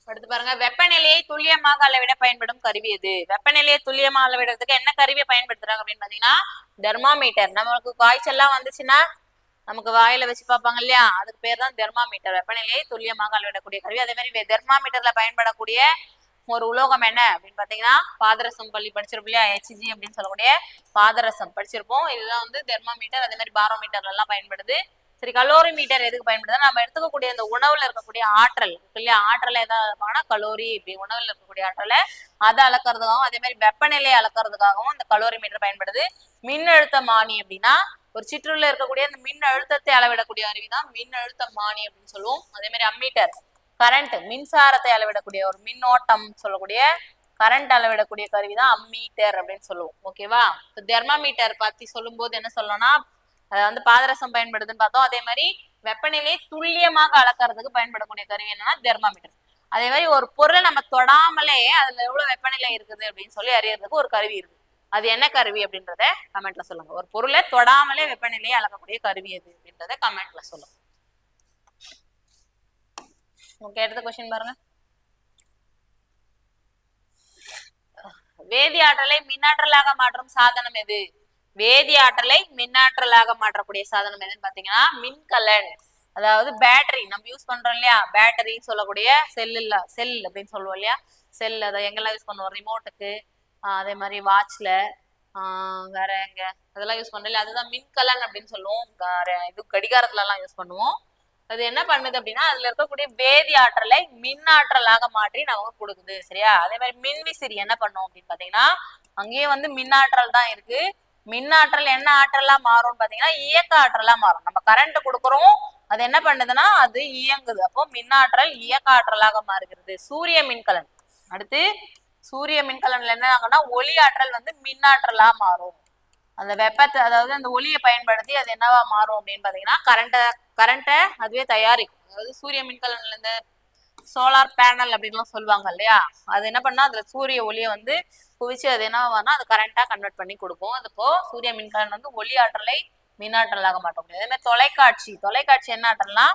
அடுத்து பாருங்க, வெப்பநிலையை துல்லியமாக அளவிட பயன்படும் கருவி எது? வெப்பநிலையை துல்லியமா அளவிடுறதுக்கு என்ன கருவியை பயன்படுத்துறாங்க அப்படின்னு பாத்தீங்கன்னா தெர்மாமீட்டர். நமக்கு காய்ச்சல்லாம் வந்துச்சுன்னா நமக்கு வாயில வச்சு பார்ப்பாங்க இல்லையா, அதுக்கு பேர் தான் தெர்மாமீட்டர். வெப்பநிலையை துல்லியமாக அளவிடக்கூடிய கருவி. அதே மாதிரி தெர்மாமீட்டர்ல பயன்படக்கூடிய ஒரு உலோகம் என்ன அப்படின்னு பாத்தீங்கன்னா பாதரசம். பள்ளி படிச்சிருப்போம் இல்லையா, HG அப்படின்னு சொல்லக்கூடிய பாதரசம் படிச்சிருப்போம். இதுதான் வந்து தெர்மாமீட்டர். அதே மாதிரி பாரோமீட்டர்ல எல்லாம் பயன்படுது. சரி, கலோரி மீட்டர் எதுக்கு பயன்படுது? நம்ம எடுத்துக்கக்கூடிய இந்த உணவுல இருக்கக்கூடிய ஆற்றல் இல்லையா, ஆற்றலை ஏதாவது இருப்பாங்கன்னா கலோரி, இப்படி உணவுல இருக்கக்கூடிய ஆற்றலை அதை அளக்கிறதுக்காகவும் அதே மாதிரி வெப்பநிலையை அளக்கிறதுக்காகவும் இந்த கலோரி மீட்டர் பயன்படுது. மின்னழுத்தமானி அப்படின்னா ஒரு சிற்றுள்ள இருக்கக்கூடிய அந்த மின் அழுத்தத்தை அளவிடக்கூடிய அறிவிதான் மின் அழுத்தமானி அப்படின்னு சொல்லுவோம். அதே மாதிரி அம்மீட்டர் கரண்ட், மின்சாரத்தை அளவிடக்கூடிய ஒரு மின்னோட்டம் சொல்லக்கூடிய கரண்ட் அளவிடக்கூடிய கருவிதான் அம்மீட்டர் அப்படின்னு சொல்லுவோம். ஓகேவா? தெர்மாமீட்டர் பத்தி சொல்லும் போது என்ன சொல்லணும்னா அது வந்து பாதரசம் பயன்படுதுன்னு பார்த்தோம். அதே மாதிரி வெப்பநிலையை துல்லியமாக அளக்கிறதுக்கு பயன்படக்கூடிய கருவி என்னன்னா தெர்மாமீட்டர். அதே மாதிரி ஒரு பொருளை நம்ம தொடாமலே அதுல எவ்வளவு வெப்பநிலை இருக்குது அப்படின்னு சொல்லி அறியறதுக்கு ஒரு கருவி இருக்கு. அது என்ன கருவி அப்படின்றத கமெண்ட்ல சொல்லுங்க. ஒரு பொருளை தொடாமலே வெப்பநிலையை அளக்கக்கூடிய கருவி எது அப்படின்றத கமெண்ட்ல சொல்லுங்க. ஓகே, அடுத்த கொஸ்டின் பாருங்க. வேதி ஆற்றலை மின்னாற்றலாக மாற்றும் சாதனம் எது? வேதி ஆற்றலை மின்னாற்றலாக மாற்றக்கூடிய சாதனம் எதுன்னு பாத்தீங்கன்னா மின்கலன். அதாவது பேட்டரி நம்ம யூஸ் பண்றோம் இல்லையா, பேட்டரி சொல்லக்கூடிய செல் அப்படின்னு சொல்லுவோம் இல்லையா, செல். அதை எங்கெல்லாம் யூஸ் பண்ணுவோம், ரிமோட்டுக்கு, அதே மாதிரி வாட்ச்ல, வேற எங்க அதெல்லாம் யூஸ் பண்றோம் இல்லையா, அதுதான் மின்கலன் அப்படின்னு சொல்லுவோம். இது கடிகாரத்துல எல்லாம் யூஸ் பண்ணுவோம். அது என்ன பண்ணுது அப்படின்னா அதுல இருக்கக்கூடிய வேதி ஆற்றலை மின் ஆற்றலாக மாற்றி நமக்கு கொடுக்குது, சரியா? அதே மாதிரி மின்விசிறி என்ன பண்ணும் அப்படின்னு பாத்தீங்கன்னா அங்கேயே வந்து மின் ஆற்றல் தான் இருக்கு. மின் ஆற்றல் என்ன ஆற்றலா மாறும்னு பாத்தீங்கன்னா இயக்க ஆற்றலா மாறும். நம்ம கரண்ட் கொடுக்குறோம், அது என்ன பண்ணுதுன்னா அது இயங்குது. அப்போ மின் ஆற்றல் இயக்க ஆற்றலாக மாறுகிறது. சூரிய மின்கலன். அடுத்து சூரிய மின்கலன்ல என்ன ஆகும்னா ஒளி ஆற்றல் வந்து மின் ஆற்றலா மாறும். அந்த வெப்பத்தை அதாவது அந்த ஒளியை பயன்படுத்தி அது என்னவா மாறும் அப்படின்னு பாத்தீங்கன்னா கரண்ட்டை அதுவே தயாரிக்கும். அதாவது சூரிய மின்கலன்ல இருந்து சோலார் பேனல் அப்படின்லாம் சொல்லுவாங்க இல்லையா, அது என்ன பண்ணா அதுல சூரிய ஒளியை வந்து குவிச்சு அது என்ன ஆகும்னா அது கரண்டா கன்வெர்ட் பண்ணி கொடுக்கும். அதுப்போ சூரிய மின்கலன் வந்து ஒளி ஆற்றலை மின்னாற்றலாக மாற்ற முடியும். அதே மாதிரி தொலைக்காட்சி என்ன ஆற்றல்னா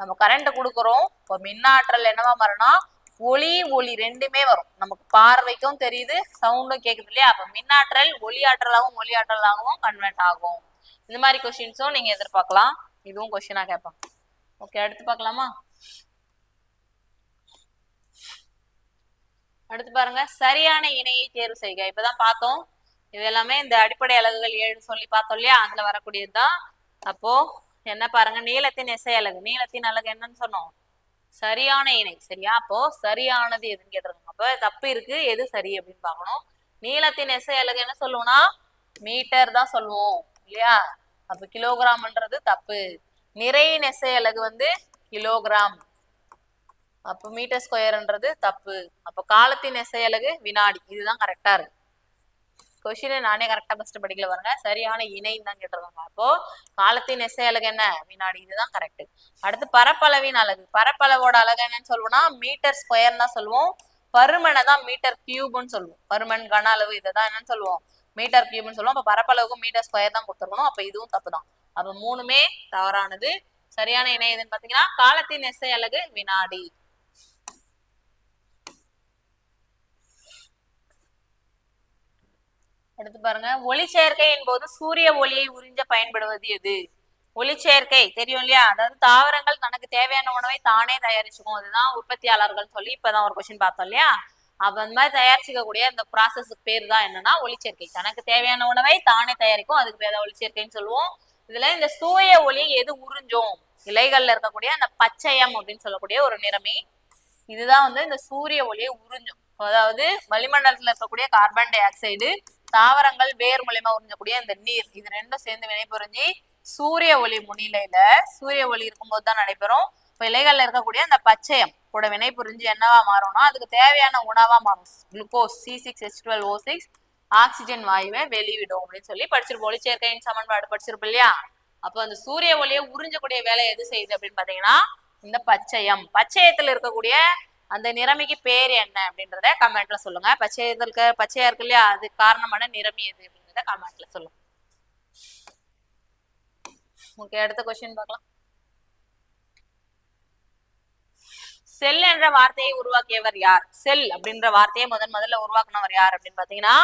நம்ம கரண்ட் கொடுக்குறோம், இப்போ மின்னாற்றல் என்னவா மாறினா ஒளி ரெண்டுமே வரும், நமக்கு பார்வைக்கும் தெரியுது சவுண்டும் கேக்குது இல்லையா, அப்ப மின்னாற்றல் ஒளி ஆற்றலாகவும் கன்வெர்ட் ஆகும். இந்த மாதிரி கொஸ்டின்ஸும் நீங்க எதிர்பார்க்கலாம், இதுவும் கொஸ்டினா கேட்பாங்க. ஓகே, அடுத்து பார்க்கலாமா? அடுத்து பாருங்க, சரியான இணையை தேர்வு செய்க. இப்பதான் பார்த்தோம், இது எல்லாமே இந்த அடிப்படை அலகுகள் 7 சொல்லி பார்த்தோம் இல்லையா, அதுல வரக்கூடியதுதான். அப்போ என்ன பாருங்க, நீளத்தின் எஸ்ஐ அலகு, நீளத்தின் அலகு என்னன்னு சொன்னோம், சரியான இணை. சரியா, அப்போ சரியானது எதுன்னு கேட்டிருக்காங்க. அப்ப தப்பு இருக்கு, எது சரி அப்படின்னு பார்க்கணும். நீளத்தின் எஸ்ஐ அலகு என்ன சொல்லுவோம்னா மீட்டர் தான் சொல்லுவோம் இல்லையா, அப்ப கிலோகிராம்ன்றது தப்பு. நிறையின் எஸ்ஐ அலகு வந்து கிலோகிராம், அப்ப மீட்டர் ஸ்கொயர்ன்றது தப்பு. அப்ப காலத்தின் எஸ்ஐ அலகு வினாடி, இதுதான் கரெக்டா இருக்கு. கொஸ்டினை நானே கரெக்டா ஃபர்ஸ்ட் படிக்கல பாருங்க, சரியான இணைன்னு தான் கேட்டிருக்காங்க. அப்போ காலத்தின் எஸ்ஐ அலகு என்ன, வினாடி, இதுதான் கரெக்ட். அடுத்து பரப்பளவின் அலகு, பரப்பளவோட அலகு என்னன்னு சொல்லுவோம்னா மீட்டர் ஸ்கொயர் தான் சொல்லுவோம். பருமனை தான் மீட்டர் கியூப்னு சொல்லுவோம். பருமன் கன அளவு இதைதான் என்னன்னு சொல்லுவோம், மீட்டர் கியூப்னு சொல்லுவோம். அப்ப பரப்பளவுக்கு மீட்டர் ஸ்கொயர் தான் கொடுத்துருக்கணும். அப்ப இதுவும் தப்பு தான். அப்ப மூணுமே தவறானது. சரியான இணை எதுன்னு பாத்தீங்கன்னா காலத்தின் எஸ்ஐ அலகு வினாடி. அடுத்து பாருங்க, ஒளிச்சேர்க்கையின் போது சூரிய ஒளியை உறிஞ்ச பயன்படுவது எது? ஒளிச்சேர்க்கை தெரியும் இல்லையா, அதாவது தாவரங்கள் தனக்கு தேவையான உணவை தானே தயாரிச்சுக்கும், அதுதான் உற்பத்தியாளர்கள் சொல்லி இப்பதான் ஒரு கொஸ்டின் பார்த்தோம் இல்லையா. அப்ப அந்த மாதிரி தயாரிச்சுக்கக்கூடிய அந்த ப்ராசஸுக்கு பேர் தான் என்னன்னா ஒளிச்சேர்க்கை. தனக்கு தேவையான உணவை தானே தயாரிக்கும், அதுக்கு பேர் தான் ஒளிச்சேர்க்கைன்னு சொல்லுவோம். இதுல இந்த சூரிய ஒளி எது உறிஞ்சும், இலைகள்ல இருக்கக்கூடிய அந்த பச்சையம் அப்படின்னு சொல்லக்கூடிய ஒரு நிறமி, இதுதான் வந்து இந்த சூரிய ஒளியை உறிஞ்சும். அதாவது வளிமண்டலத்துல இருக்கக்கூடிய கார்பன் டை ஆக்சைடு, தாவரங்கள் வேர் மூலியமா உறிஞ்சக்கூடிய இந்த நீர், இது ரெண்டும் சேர்ந்து வினைபுரிஞ்சு சூரிய ஒளி முன்னிலையில, சூரிய ஒளி இருக்கும்போது தான் நடைபெறும். இப்ப இலைகள்ல இருக்கக்கூடிய அந்த பச்சையம் கூட வினை புரிஞ்சு என்னவா மாறும்னா அதுக்கு தேவையான உணவா மாறும். குளுக்கோஸ் C6H12O6 ஆக்சிஜன் வாயுவை வெளிவிடும் அப்படின்னு சொல்லி படிச்சிருப்போம். ஒளிச்சேர்க்கையின் சமன்பாடு படிச்சிருப்போம் இல்லையா. அப்போ அந்த சூரிய ஒளியை உறிஞ்சக்கூடிய வேலை எது செய்யுது அப்படின்னு பாத்தீங்கன்னா இந்த பச்சையம். பச்சையத்துல இருக்கக்கூடிய அந்த நிறமிக்கு பேர் என்ன அப்படின்றத கமெண்ட்ல சொல்லுங்க. பச்சையா இருக்கு இல்லையா, அது காரணமான நிறமி எது அப்படின்றத கமெண்ட்ல சொல்லுங்க. ஓகே, அடுத்த கொஸ்டின் பார்க்கலாம். செல் என்ற வார்த்தையை உருவாக்கியவர் யார்? செல் அப்படின்ற வார்த்தையை முதல்ல உருவாக்குனவர் யார் அப்படின்னு பாத்தீங்கன்னா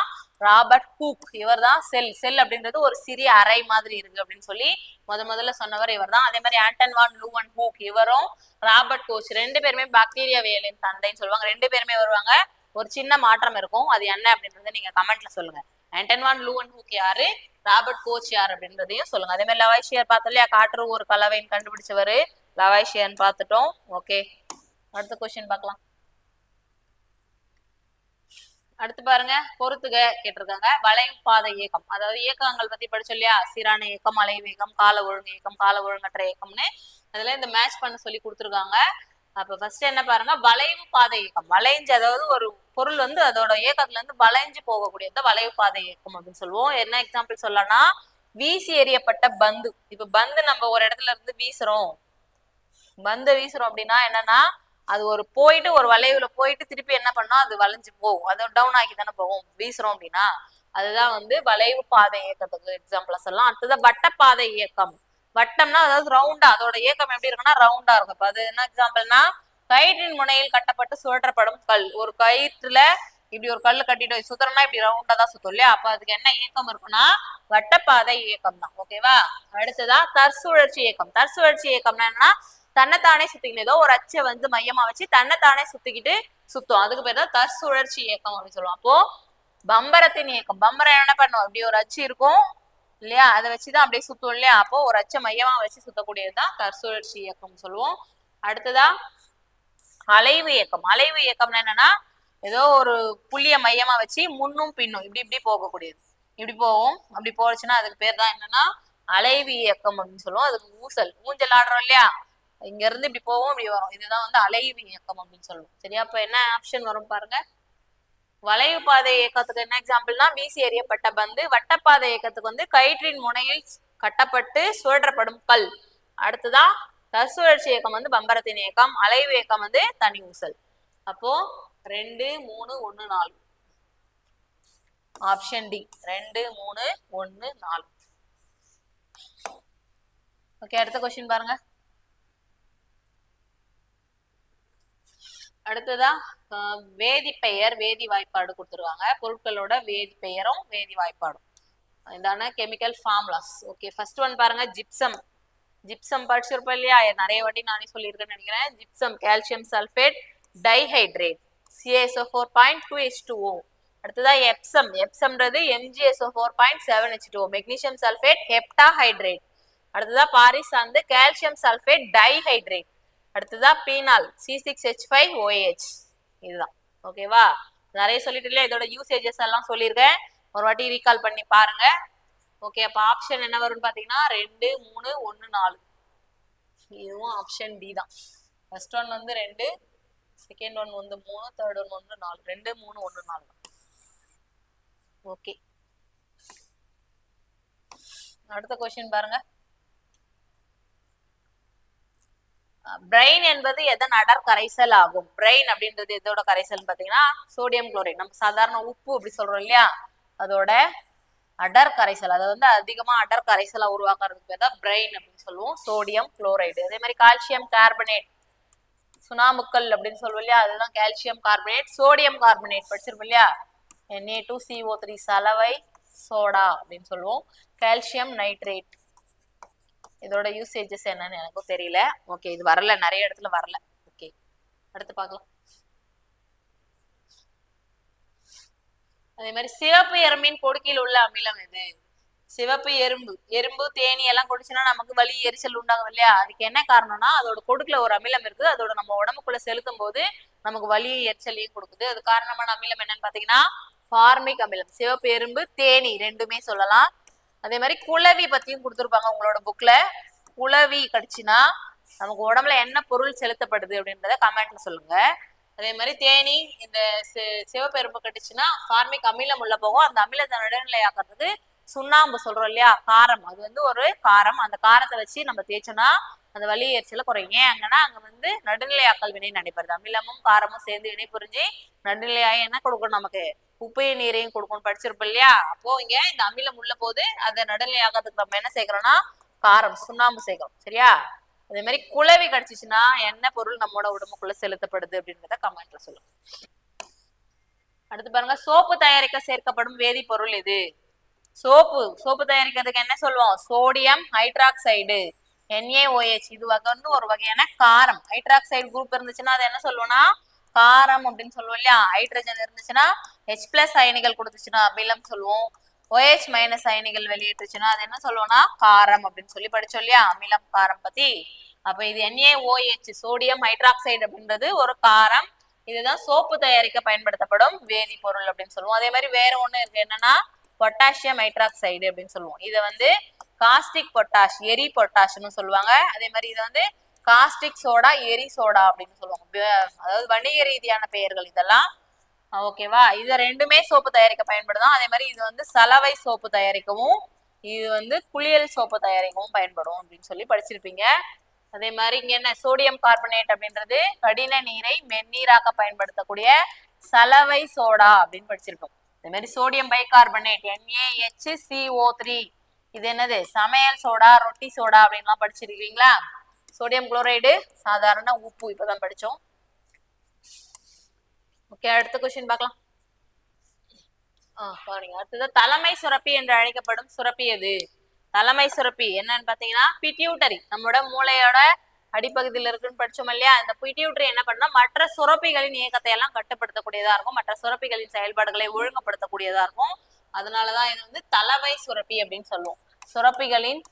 ராபர்ட் ஹூக். இவர் தான் செல் அப்படின்றது ஒரு சிறிய அறை மாதிரி இருக்கு அப்படின்னு சொல்லி முதல்ல சொன்னவர் இவர் தான். அதே மாதிரி ஆண்டன் வான் லூவன்பூக், இவரும் ராபர்ட் கோச், ரெண்டு பேருமே பாக்டீரியாவியலின் தந்தைன்னு சொல்லுவாங்க. ரெண்டு பேருமே வருவாங்க. ஒரு சின்ன மாற்றம் இருக்கும், அது என்ன அப்படின்றத நீங்க கமெண்ட்ல சொல்லுங்க. ஆண்டன் வான் லூவன்பூக் யாரு, ராபர்ட் கோச் யார் அப்படின்றதையும் சொல்லுங்க. அதே மாதிரி லவாய்ஷியர் பார்த்தோம் இல்லையா, காற்று ஒரு கலவைன்னு கண்டுபிடிச்சவரு லவாய்ஷியர்னு பார்த்துட்டோம். ஓகே, அடுத்த கொஸ்டின் பார்க்கலாம். அடுத்து பாருங்க, பொறுத்துக கேட்டிருக்காங்க. வளைவு பாதை இயக்கம், அதாவது இயக்கங்கள் பத்தி படிச்சோம் இல்லையா, சீரான இயக்கம், அலைவு இயக்கம், கால ஒழுங்கு இயக்கம், கால ஒழுங்கற்ற இயக்கம்னு அதுல இந்த மேட்ச் பண்ண சொல்லி கொடுத்துருக்காங்க. அப்ப ஃபர்ஸ்ட் என்ன பாருங்க, வளைவு பாதை இயக்கம். வளைஞ்சு, அதாவது ஒரு பொருள் வந்து அதோட இயக்கத்துல இருந்து வளைஞ்சு போகக்கூடியத வளைவு பாதை இயக்கம் அப்படின்னு சொல்லுவோம். என்ன எக்ஸாம்பிள் சொல்லலாம்னா வீசி எறியப்பட்ட பந்து. இப்ப பந்து நம்ம ஒரு இடத்துல இருந்து வீசுறோம் அப்படின்னா என்னன்னா அது ஒரு போயிட்டு ஒரு வளைவுல போயிட்டு திருப்பி என்ன பண்ணா அது வளைஞ்சு போகும், அது டவுன் ஆகி தானே போகும் வீசுறோம் அப்படின்னா. அதுதான் வந்து வளைவு பாதை இயக்கத்துக்கு எக்ஸாம்பிளா சொல்லலாம். அடுத்தது வட்டப்பாதை இயக்கம். வட்டம்னா அதாவது ரவுண்டா, அதோட இயக்கம் எப்படி இருக்குன்னா ரவுண்டா இருக்கும். இப்ப அது என்ன எக்ஸாம்பிள்னா கயிற்றின் முனையில் கட்டப்பட்டு சுழற்றப்படும் கல். ஒரு கயிற்றுல இப்படி ஒரு கல்லு கட்டிட்டு சுத்தறோம்னா இப்படி ரவுண்டா தான் சுத்தும் இல்லையா, அப்ப அதுக்கு என்ன இயக்கம் இருக்குன்னா வட்டப்பாதை இயக்கம் தான். ஓகேவா. அடுத்ததா தற்சுழற்சி இயக்கம். தற்சுழற்சி இயக்கம்னா என்னன்னா தன்னைத்தானே சுத்திக்கிட்டு, ஏதோ ஒரு அச்சை வந்து மையமா வச்சு தன்னைத்தானே சுத்திக்கிட்டு சுத்தும், அதுக்கு பேர் தான் தற்சுழற்சி இயக்கம் அப்படின்னு சொல்லுவோம். அப்போ பம்பரத்தின் இயக்கம், பம்பரம் என்ன பண்ணும், அப்படி ஒரு அச்சு இருக்கும் இல்லையா, அதை வச்சுதான் அப்படியே சுத்தும் இல்லையா, அப்போ ஒரு அச்சை மையமா வச்சு சுத்தக்கூடியதுதான் தற்சுழற்சி இயக்கம் சொல்லுவோம். அடுத்ததா அலைவு இயக்கம். அலைவு இயக்கம்னா என்னன்னா ஏதோ ஒரு புள்ளிய மையமா வச்சு முன்னும் பின்னும் இப்படி போகக்கூடியது, இப்படி போகும், அப்படி போச்சுன்னா அதுக்கு பேர் தான் என்னன்னா அலைவு இயக்கம் அப்படின்னு சொல்லுவோம். அதுக்கு ஊஞ்சல் ஆடுறோம் இல்லையா, இங்க இருந்து இப்படி போவோம் இப்படி வரும், இதுதான் வந்து அலைவு இயக்கம் அப்படின்னு சொல்லுவோம். சரியா, அப்ப என்ன ஆப்ஷன் வரும் பாருங்க. வளைவு பாதை இயக்கத்துக்கு என்ன எக்ஸாம்பிள்னா வீசி எறியப்பட்ட பந்து. வட்டப்பாதை இயக்கத்துக்கு வந்து கயிற்றின் முனையில் கட்டப்பட்டு சுழற்றப்படும் கல். அடுத்ததான் தற்சுழற்சி இயக்கம் வந்து பம்பரத்தின் இயக்கம், அலைவு இயக்கம் வந்து தனி ஊசல். அப்போ 2 3 1 4 ஆப்ஷன் டி 2 3 1 4. ஓகே, அடுத்த கொஸ்டின் பாருங்க. அடுத்ததா வேதிப்பெயர் வேதி வாய்ப்பாடு கொடுத்துருவாங்க. பொருட்களோட வேதி பெயரும் வேதி வாய்ப்பாடும் இதான chemical formulas. Okay, first one பாருங்க, ஜிப்சம். ஜிப்சம் படிச்சிருப்போம் இல்லையா, நிறைய வாட்டி நானே சொல்லியிருக்கேன்னு நினைக்கிறேன். Gypsum calcium sulphate dihydrate CaSO4.2H2O. அடுத்ததா எப்சம். எப்சம்ன்றது MgSO4.7H2O மெக்னீசியம் சல்ஃபேட் ஹெப்டாஹைட்ரேட். அடுத்ததா பாரிஸ் வந்து கால்சியம் சல்ஃபேட் டைஹைட்ரேட். அடுத்ததா பீனால் C6H5OH. இதுதான். ஓகேவா, நிறைய சொல்லிட்டு இல்லையா, இதோட யூசேஜஸ் எல்லாம் சொல்லியிருக்கேன், ஒரு வாட்டி ரீகால் பண்ணி பாருங்க. ஓகே, அப்ப ஆப்ஷன் என்ன வரும்னு பாத்தீங்கன்னா 2 3 1 4. இதுவும் ஆப்ஷன் டி தான். ஃபர்ஸ்ட் ஒன் வந்து 2, செகண்ட் ஒன் வந்து 3, தேர்ட் ஒன் வந்து 4. 2 3 1 4. ஓகே, அடுத்த கொஸ்டின் பாருங்க. பிரைன் என்பது எதன் அடர் கரைசல் ஆகும்? பிரைன் அப்படின்றது எதோட கரைசல் பாத்தீங்கன்னா சோடியம் குளோரைட். நம்ம சாதாரண உப்பு அப்படி சொல்றோம் இல்லையா, அதோட அடர் கரைசல். அதை வந்து அதிகமா அடர் கரைசலா உருவாக்குறதுக்கு பேர் தான் பிரைன் அப்படின்னு சொல்லுவோம், சோடியம் குளோரைடு. அதே மாதிரி கால்சியம் கார்பனேட், சுனாமுக்கல் அப்படின்னு சொல்லுவோம் இல்லையா, அதுதான் கால்சியம் கார்பனேட். சோடியம் கார்பனேட் படிச்சிருப்போம் இல்லையா, Na2CO3 சலவை சோடா அப்படின்னு சொல்லுவோம். Calcium nitrate. இதோட யூசேஜஸ் என்னன்னு எனக்கும் தெரியல. ஓகே, இது வரல, நிறைய இடத்துல வரல. ஓகே, அடுத்து பார்க்கலாம். அதே மாதிரி சிவப்பு எறும்பின் கொடுக்கில் உள்ள அமிலம் எது? சிவப்பு எறும்பு, எறும்பு தேனி எல்லாம் குடிச்சுன்னா நமக்கு வலி எரிச்சல் உண்டாகும் இல்லையா, அதுக்கு என்ன காரணம்னா அதோட கொடுக்குல ஒரு அமிலம் இருக்குது, அதோட நம்ம உடம்புக்குள்ள செலுத்தும் போது நமக்கு வலி எரிச்சலையும் கொடுக்குது. அது காரணமான அமிலம் என்னன்னு பாத்தீங்கன்னா ஃபார்மிக் அமிலம். சிவப்பு எறும்பு தேனி ரெண்டுமே சொல்லலாம். அதே மாதிரி குளவி பத்தியும் கொடுத்துருப்பாங்க உங்களோட புக்ல. குளவி கடிச்சுன்னா நமக்கு உடம்புல என்ன பொருள் செலுத்தப்படுது அப்படின்றத கமெண்ட்ல சொல்லுங்க. அதே மாதிரி தேனி இந்த சிவப்பெரும்பு கட்டுச்சுன்னா ஃபார்மிக் அமிலம் உள்ள போகும். அந்த அமிலத்தை நடுநிலை ஆக்கிறதுக்கு சுண்ணாம்பு சொல்றோம் இல்லையா, காரம், அது வந்து ஒரு காரம். அந்த காரத்தை வச்சு நம்ம தேய்ச்சோம்னா அந்த வலி எரிச்சல குறையும். ஏன் அங்கன்னா அங்க வந்து நடுநிலையாக்கல் வினை நடைபெறுது. அமிலமும் காரமும் சேர்ந்து வினை புரிஞ்சு நடுநிலையாகி என்ன கொடுக்கணும், நமக்கு உப்பையும் நீரையும் கொடுக்கணும், படிச்சிருப்போம் இல்லையா. அப்போ இங்க இந்த அமிலம் உள்ள போது அதை நடுநிலையாக்கிறதுக்கு நம்ம என்ன சேர்க்கிறோம்னா காரம், சுண்ணாம்பு சேர்க்கிறோம். சரியா, அதே மாதிரி குளவி கடிச்சிச்சுன்னா என்ன பொருள் நம்மளோட உடம்புக்குள்ள செலுத்தப்படுது அப்படின்றத கமெண்ட்ல சொல்லுங்க. அடுத்து பாருங்க, சோப்பு தயாரிக்க சேர்க்கப்படும் வேதிப்பொருள் எது? சோப்பு தயாரிக்கிறதுக்கு என்ன சொல்லுவோம், சோடியம் ஹைட்ராக்சைடு NaOH. இது வந்து ஒரு வகையான காரம். ஹைட்ராக்சைடு குரூப் இருந்துச்சுன்னா அது என்ன சொல்லுவோம்னா காரம் அப்படின்னு சொல்லுவோம் இல்லையா. ஹைட்ரஜன் இருந்துச்சுன்னா H+ அயனிகள் கொடுத்துச்சுன்னா அமிலம் சொல்லுவோம். OH- அயனிகள் வெளியேற்றுச்சுன்னா அது என்ன சொல்லுவோம்னா காரம் அப்படின்னு சொல்லி படிச்சோம் இல்லையா, அமிலம் காரம் பத்தி. அப்ப இது NaOH, சோடியம் ஹைட்ராக்சைடு அப்படின்றது ஒரு காரம். இதுதான் சோப்பு தயாரிக்க பயன்படுத்தப்படும் வேதிப்பொருள் அப்படின்னு சொல்லுவோம். அதே மாதிரி வேற ஒண்ணு இருக்கு, என்னன்னா பொட்டாசியம் ஹைட்ராக்சைடு அப்படின்னு சொல்லுவோம். இதை வந்து காஸ்டிக் பொட்டாஷ், எரி பொட்டாஷ்னு சொல்லுவாங்க. அதே மாதிரி இதை வந்து காஸ்டிக் சோடா, எரி சோடா அப்படின்னு சொல்லுவாங்க. அதாவது வணிக ரீதியான பெயர்கள் இதெல்லாம். ஓகேவா, இது ரெண்டுமே சோப்பு தயாரிக்க பயன்படுதும். அதே மாதிரி இது வந்து சலவை சோப்பு தயாரிக்கவும், இது வந்து குளியல் சோப்பு தயாரிக்கவும் பயன்படும் அப்படின்னு சொல்லி படிச்சிருப்பீங்க. அதே மாதிரி இங்க என்ன, சோடியம் கார்பனேட் அப்படின்றது கடின நீரை மென்னீராக்க பயன்படுத்தக்கூடிய சலவை சோடா அப்படின்னு படிச்சிருக்கோம். அதே மாதிரி சோடியம் பைகார்பனேட் NaHCO3, இது என்னது, சமையல் சோடா, ரொட்டி சோடா அப்படின்லாம் படிச்சிருக்கீங்களா. சோடியம் குளோரைடு சாதாரண உப்பு, இப்பதான் படிச்சோம். ஓகே, அடுத்த கொஸ்டின் பார்க்கலாம். பாருங்க, அடுத்தது தலைமை சுரப்பி என்று அழைக்கப்படும் சுரப்பி எது? தலைமை சுரப்பி என்னன்னு பாத்தீங்கன்னா பிட்யூட்டரி, நம்மளோட மூளையோட அடிப்பகுதியில் இருக்குன்னு படிச்சோம் இல்லையா. இந்த பிட்யூட்டரி என்ன பண்ணா மற்ற சுரப்பிகளின் இயக்கத்தை எல்லாம் கட்டுப்படுத்தக்கூடியதா இருக்கும், மற்ற சுரப்பிகளின் செயல்பாடுகளை ஒழுங்குபடுத்தக்கூடியதா இருக்கும். அதனாலதான் இது வந்து தலைமை சுரப்பி அப்படின்னு சொல்லுவோம். சுரப்பிகளின்,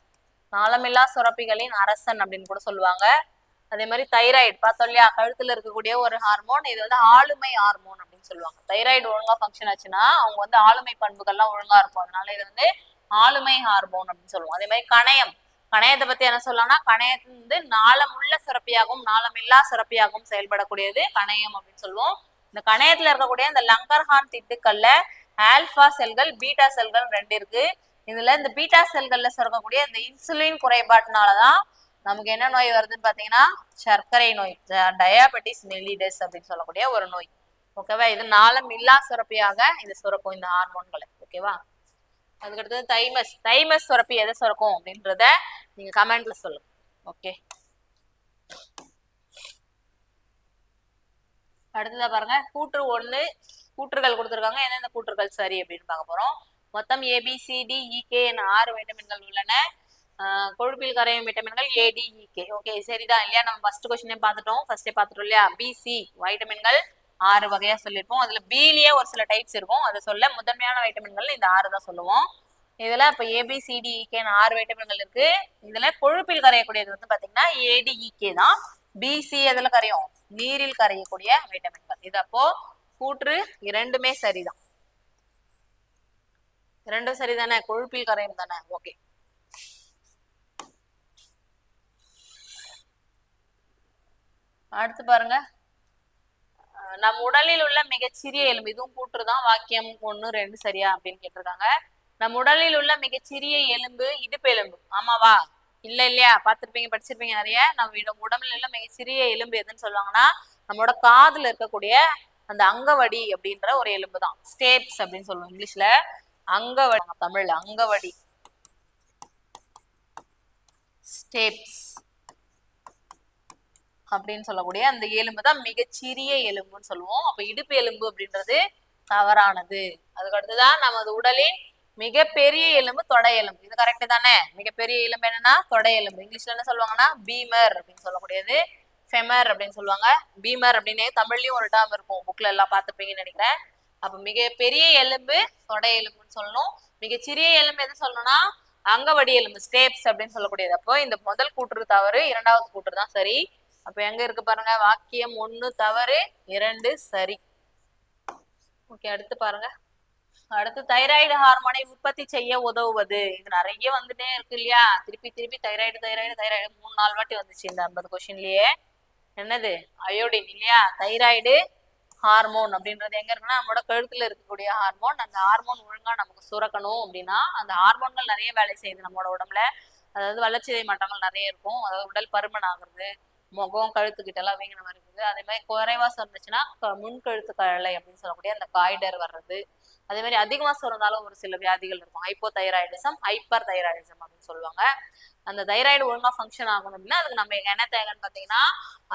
நாளமில்லா சுரப்பிகளின் அரசன் அப்படின்னு கூட சொல்லுவாங்க. அதே மாதிரி தைராய்டு பார்த்தோம் இல்லையா, கழுத்துல இருக்கக்கூடிய ஒரு ஹார்மோன். இது வந்து ஆளுமை ஹார்மோன் அப்படின்னு சொல்லுவாங்க. தைராய்டு ஒழுங்கா ஃபங்க்ஷன் ஆச்சுன்னா அவங்க வந்து ஆளுமை பண்புகள்லாம் ஒழுங்கா இருக்கும். அதனால இது வந்து ஆளுமை ஹார்மோன் அப்படின்னு சொல்லுவோம். அதே மாதிரி கணையம், கணையத்தை பத்தி என்ன சொல்லலாம்னா கணையத்து வந்து நாளமுள்ள சுரப்பியாகவும் நாளமில்லா சுரப்பியாகவும் செயல்படக்கூடியது கணையம் அப்படின்னு சொல்லுவோம். இந்த கணையத்துல இருக்கக்கூடிய இந்த லங்கர்ஹான் திட்டுக்கள்ல ஆல்பா செல்கள், பீட்டா செல்கள் ரெண்டு இருக்கு. இதுல இந்த பீட்டா செல்கள்ல சுரக்கக்கூடிய இந்த இன்சுலின் குறைபாட்டினாலதான் நமக்கு என்ன நோய் வருதுன்னு பாத்தீங்கன்னா சர்க்கரை நோய், டயாபெட்டிஸ் மெல்லிடஸ் அப்படின்னு சொல்லக்கூடிய ஒரு நோய். ஓகேவா? இது நாளம் இல்லா சுரப்பியாக இது சுரக்கும் இந்த ஹார்மோன்களை. ஓகேவா? அதுக்கடுத்தது தைமஸ் சுரப்பி எதை சுரக்கும் அப்படின்றத நீங்க கமெண்ட்ல சொல்லுங்க. ஓகே, அடுத்ததா பாருங்க கூற்று 1 கூற்றுகள் கொடுத்துருக்காங்க. எந்தெந்த கூற்றுகள் சரி அப்படின்னு பார்க்க போறோம். மொத்தம் ABCDEK என 6 வைட்டமின்கள் உள்ளன. கொழுப்பில் கரையும் வைட்டமின்கள் ADEK. ஓகே, சரிதான் இல்லையா? நம்ம ஃபர்ஸ்ட் கொஸ்டினே பார்த்துட்டோம், ஃபர்ஸ்டே பார்த்துட்டோம் இல்லையா? BC வைட்டமின்கள் 6 வகையா சொல்லியிருப்போம். அதுல Bலயே ஒரு சில டைப்ஸ் இருக்கும், அதை சொல்ல முதன்மையான வைட்டமின்கள் இந்த 6 தான் சொல்லுவோம். இதுல இப்ப ABCDEK 6 வைட்டமின்கள் இருக்கு. இதுல கொழுப்பில் கரையக்கூடியது வந்து பாத்தீங்கன்னா ADEK தான். BC எதுல கரையும்? நீரில் கரையக்கூடிய வைட்டமின்கள். இது அப்போ கூற்று 2மே சரிதான். 2ம் சரிதானே? கொழுப்பில் கரையும் தானே? ஓகே, அடுத்து பாருங்க நம் உடலில் உள்ள மிகச்சிறிய எலும்பு. இதுவும் கூற்றுதான். வாக்கியம் 1 2 சரியா அப்படின்னு கேட்டிருக்காங்க. நம் உடலில் உள்ள மிகச்சிறிய எலும்பு இடுப்பு எலும்பு. ஆமாவா? இல்ல இல்லையா? பார்த்திருப்பீங்க, படிச்சிருப்பீங்க நிறைய. நம்ம உடம்புல உள்ள மிகச்சிறிய எலும்பு எதுன்னு சொல்லுவாங்கன்னா நம்மளோட காதுல இருக்கக்கூடிய அந்த அங்கவடி அப்படின்ற ஒரு எலும்பு தான். ஸ்டேப்ஸ் அப்படின்னு சொல்லுவோம் இங்கிலீஷ்ல. அங்கவடி, தமிழ்ல அங்கவடி, ஸ்டேப்ஸ் அப்படின்னு சொல்லக்கூடிய அந்த எலும்பு தான் மிகச்சிறிய எலும்புன்னு சொல்லுவோம். அப்ப இடுப்பு எலும்பு அப்படின்றது தவறானது. அதுக்கு அடுத்துதான் நமது உடலின் மிகப்பெரிய எலும்பு தொடை எலும்பு. இது கரெக்ட் தானே? மிகப்பெரிய எலும்பு என்னன்னா தொடை எலும்பு. இங்கிலீஷ்ல என்ன சொல்லுவாங்கன்னா பீமர் அப்படின்னு சொல்லக்கூடியது, ஃபெமர் அப்படின்னு சொல்லுவாங்க. பீமர் அப்படின்னு தமிழ்லயும் ஒரு டேர்ம் இருக்கும், புக்ல எல்லாம் பார்த்துப்பீங்கன்னு நினைக்கிறேன். அப்ப மிகப்பெரிய எலும்பு தொடை எலும்புன்னு சொல்லணும். மிகச்சிறிய எலும்பு எது சொல்லணும்னா அங்கவடி எலும்பு, ஸ்டேப்ஸ் அப்படின்னு சொல்லக்கூடியது. அப்போ இந்த முதல் கூற்று தவறு, 2வது கூற்று தான் சரி. அப்ப எங்க இருக்கு பாருங்க, வாக்கியம் 1 தவறு, 2 சரி. ஓகே, அடுத்து பாருங்க. அடுத்து தைராய்டு ஹார்மோனை உற்பத்தி செய்ய உதவுவது. இது நிறைய வந்துட்டே இருக்கு இல்லையா? திருப்பி திருப்பி தைராய்டு தைராய்டு தைராய்டு 3-4 வாட்டி வந்துச்சு இந்த 50 கொஸ்டின்லயே. என்னது? அயோடின் இல்லையா? தைராய்டு ஹார்மோன் அப்படின்றது எங்க இருக்குன்னா நம்மளோட கழுத்துல இருக்கக்கூடிய ஹார்மோன். அந்த ஹார்மோன் ஒழுங்கா நமக்கு சுரக்கணும் அப்படின்னா அந்த ஹார்மோன்கள் நிறைய வேலை செய்யுது நம்மளோட உடம்புல. அதாவது வளர்ச்சிதை மாற்றங்கள் நிறைய இருக்கும். அதாவது உடல் பருமன் ஆகுறது, முகம் கழுத்துக்கிட்ட எல்லாம் வீங்கின மாதிரி இருக்குது. அதே மாதிரி குறைவா சொன்னுச்சுன்னா முன்கழுத்து கழலை அப்படின்னு சொல்லக்கூடிய அந்த காய்டர் வர்றது. அதே மாதிரி அதிகமா சொன்னாலும் ஒரு சில வியாதிகள் இருக்கும். ஹைப்போதைராய்டிசம், ஹைப்பர் தைராய்டிசம் அப்படின்னு சொல்லுவாங்க. அந்த தைராய்டு ஒழுங்கா ஃபங்க்ஷன் ஆகணும் அப்படின்னா அதுக்கு நம்ம என்ன தேவைன்னு பாத்தீங்கன்னா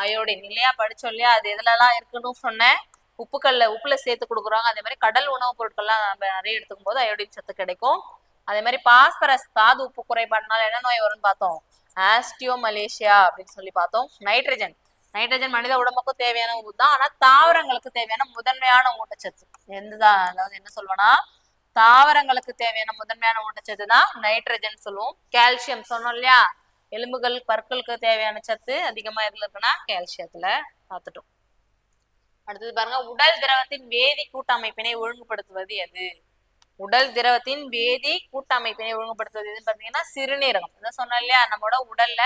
அயோடின் இல்லையா? படிச்சோம் இல்லையா? அது எதுலலாம் இருக்குன்னு சொன்னேன், உப்புல சேர்த்து கொடுக்குறாங்க. அதே மாதிரி கடல் உணவுப் பொருட்கள்லாம் நம்ம நிறைய எடுத்துக்கும் போது அயோடின் சத்து கிடைக்கும். அதே மாதிரி பாஸ்பரஸ், தாது உப்பு குறைபாடுனால என்ன நோய் வரும்னு பார்த்தோம்? ஆஸ்டியோமலேசியா அப்படின்னு சொல்லி பார்த்தோம். நைட்ரஜன் மனித உடம்புக்கும் தேவையான உப்பு தான், ஆனா தாவரங்களுக்கு தேவையான முதன்மையான ஊட்டச்சத்து எந்ததான்? அதாவது என்ன சொல்லுவோம்னா தாவரங்களுக்கு தேவையான முதன்மையான ஊட்டச்சத்து தான் நைட்ரஜன் சொல்லுவோம். கால்சியம் சொன்னோம் இல்லையா? எலும்புகள் பற்களுக்கு தேவையான சத்து அதிகமா எதுல இருக்குன்னா கால்சியத்துல பார்த்துட்டோம். அடுத்தது பாருங்க, உடல் திரவத்தின் வேதி கூட்டமைப்பினை ஒழுங்குபடுத்துவது எது? உடல் திரவத்தின் வேதி கூட்டமைப்பினை ஒழுங்குபடுத்துவது எதுன்னு பாத்தீங்கன்னா சிறுநீரகம். இதான் சொன்னோம் இல்லையா? நம்மளோட உடல்ல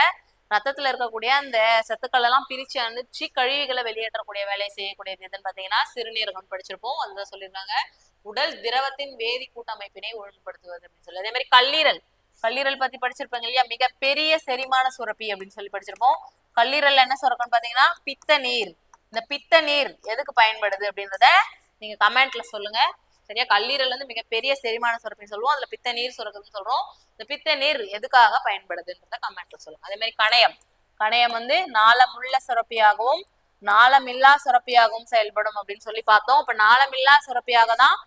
ரத்தத்துல இருக்கக்கூடிய அந்த சத்துக்கள் எல்லாம் பிரிச்சு அனுப்பிச்சு கழிவுகளை வெளியேற்றக்கூடிய வேலையை செய்யக்கூடியது எதுன்னு பாத்தீங்கன்னா சிறுநீரகம். படிச்சிருப்போம், அதுதான் சொல்லியிருக்காங்க. உடல் திரவத்தின் வேதி கூட்டமைப்பினை ஒழுங்குபடுத்துவது அப்படின்னு சொல்லி. அதே மாதிரி கல்லீரல் பத்தி படிச்சிருப்பாங்க இல்லையா? மிகப்பெரிய செரிமான சுரப்பி அப்படின்னு சொல்லி படிச்சிருப்போம். கல்லீரல் என்ன சுரக்கும்னு பாத்தீங்கன்னா பித்த நீர். இந்த பித்த நீர் எதுக்கு பயன்படுது அப்படின்றத நீங்க கமெண்ட்ல சொல்லுங்க. சரியா? கல்லீரல் வந்து மிகப்பெரிய செரிமான சுரப்பின்னு சொல்லுவோம், அதுல பித்த நீர் சுரக்குதுன்னு சொல்றோம். இந்த பித்த நீர் எதுக்காக பயன்படுதுன்றத கமெண்ட்ல சொல்லுங்க. அதே மாதிரி கணையம் வந்து நாளமுள்ள சுரப்பியாகவும் நாளமில்லா சுரப்பியாகவும் செயல்படும் அப்படின்னு சொல்லி பார்த்தோம். இப்ப நாளமில்லா சுரப்பியாக தான்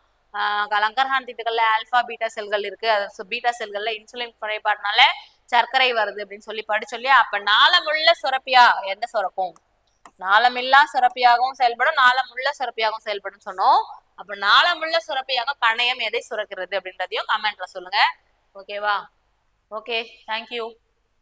லங்கர்ஹான் திட்டுகள்ல ஆல்பா பீட்டா செல்கள் இருக்கு. அது பீட்டா செல்கள்ல இன்சுலின் குறைபாடுனால சர்க்கரை வருது அப்படின்னு சொல்லி படிச்சொல்லி. அப்ப நாளமுள்ள சுரப்பியா எந்த சுரக்கும்? நாளமில்லா சுரப்பியாகவும் செயல்படும், நாளமுள்ள சுரப்பியாகவும் செயல்படும் சொன்னோம். அப்ப நாளமுள்ள சுரப்பியாக கணையம் எதை சுரக்கிறது அப்படின்றதையும் கமெண்ட்ல சொல்லுங்க. ஓகேவா? Okay, thank you.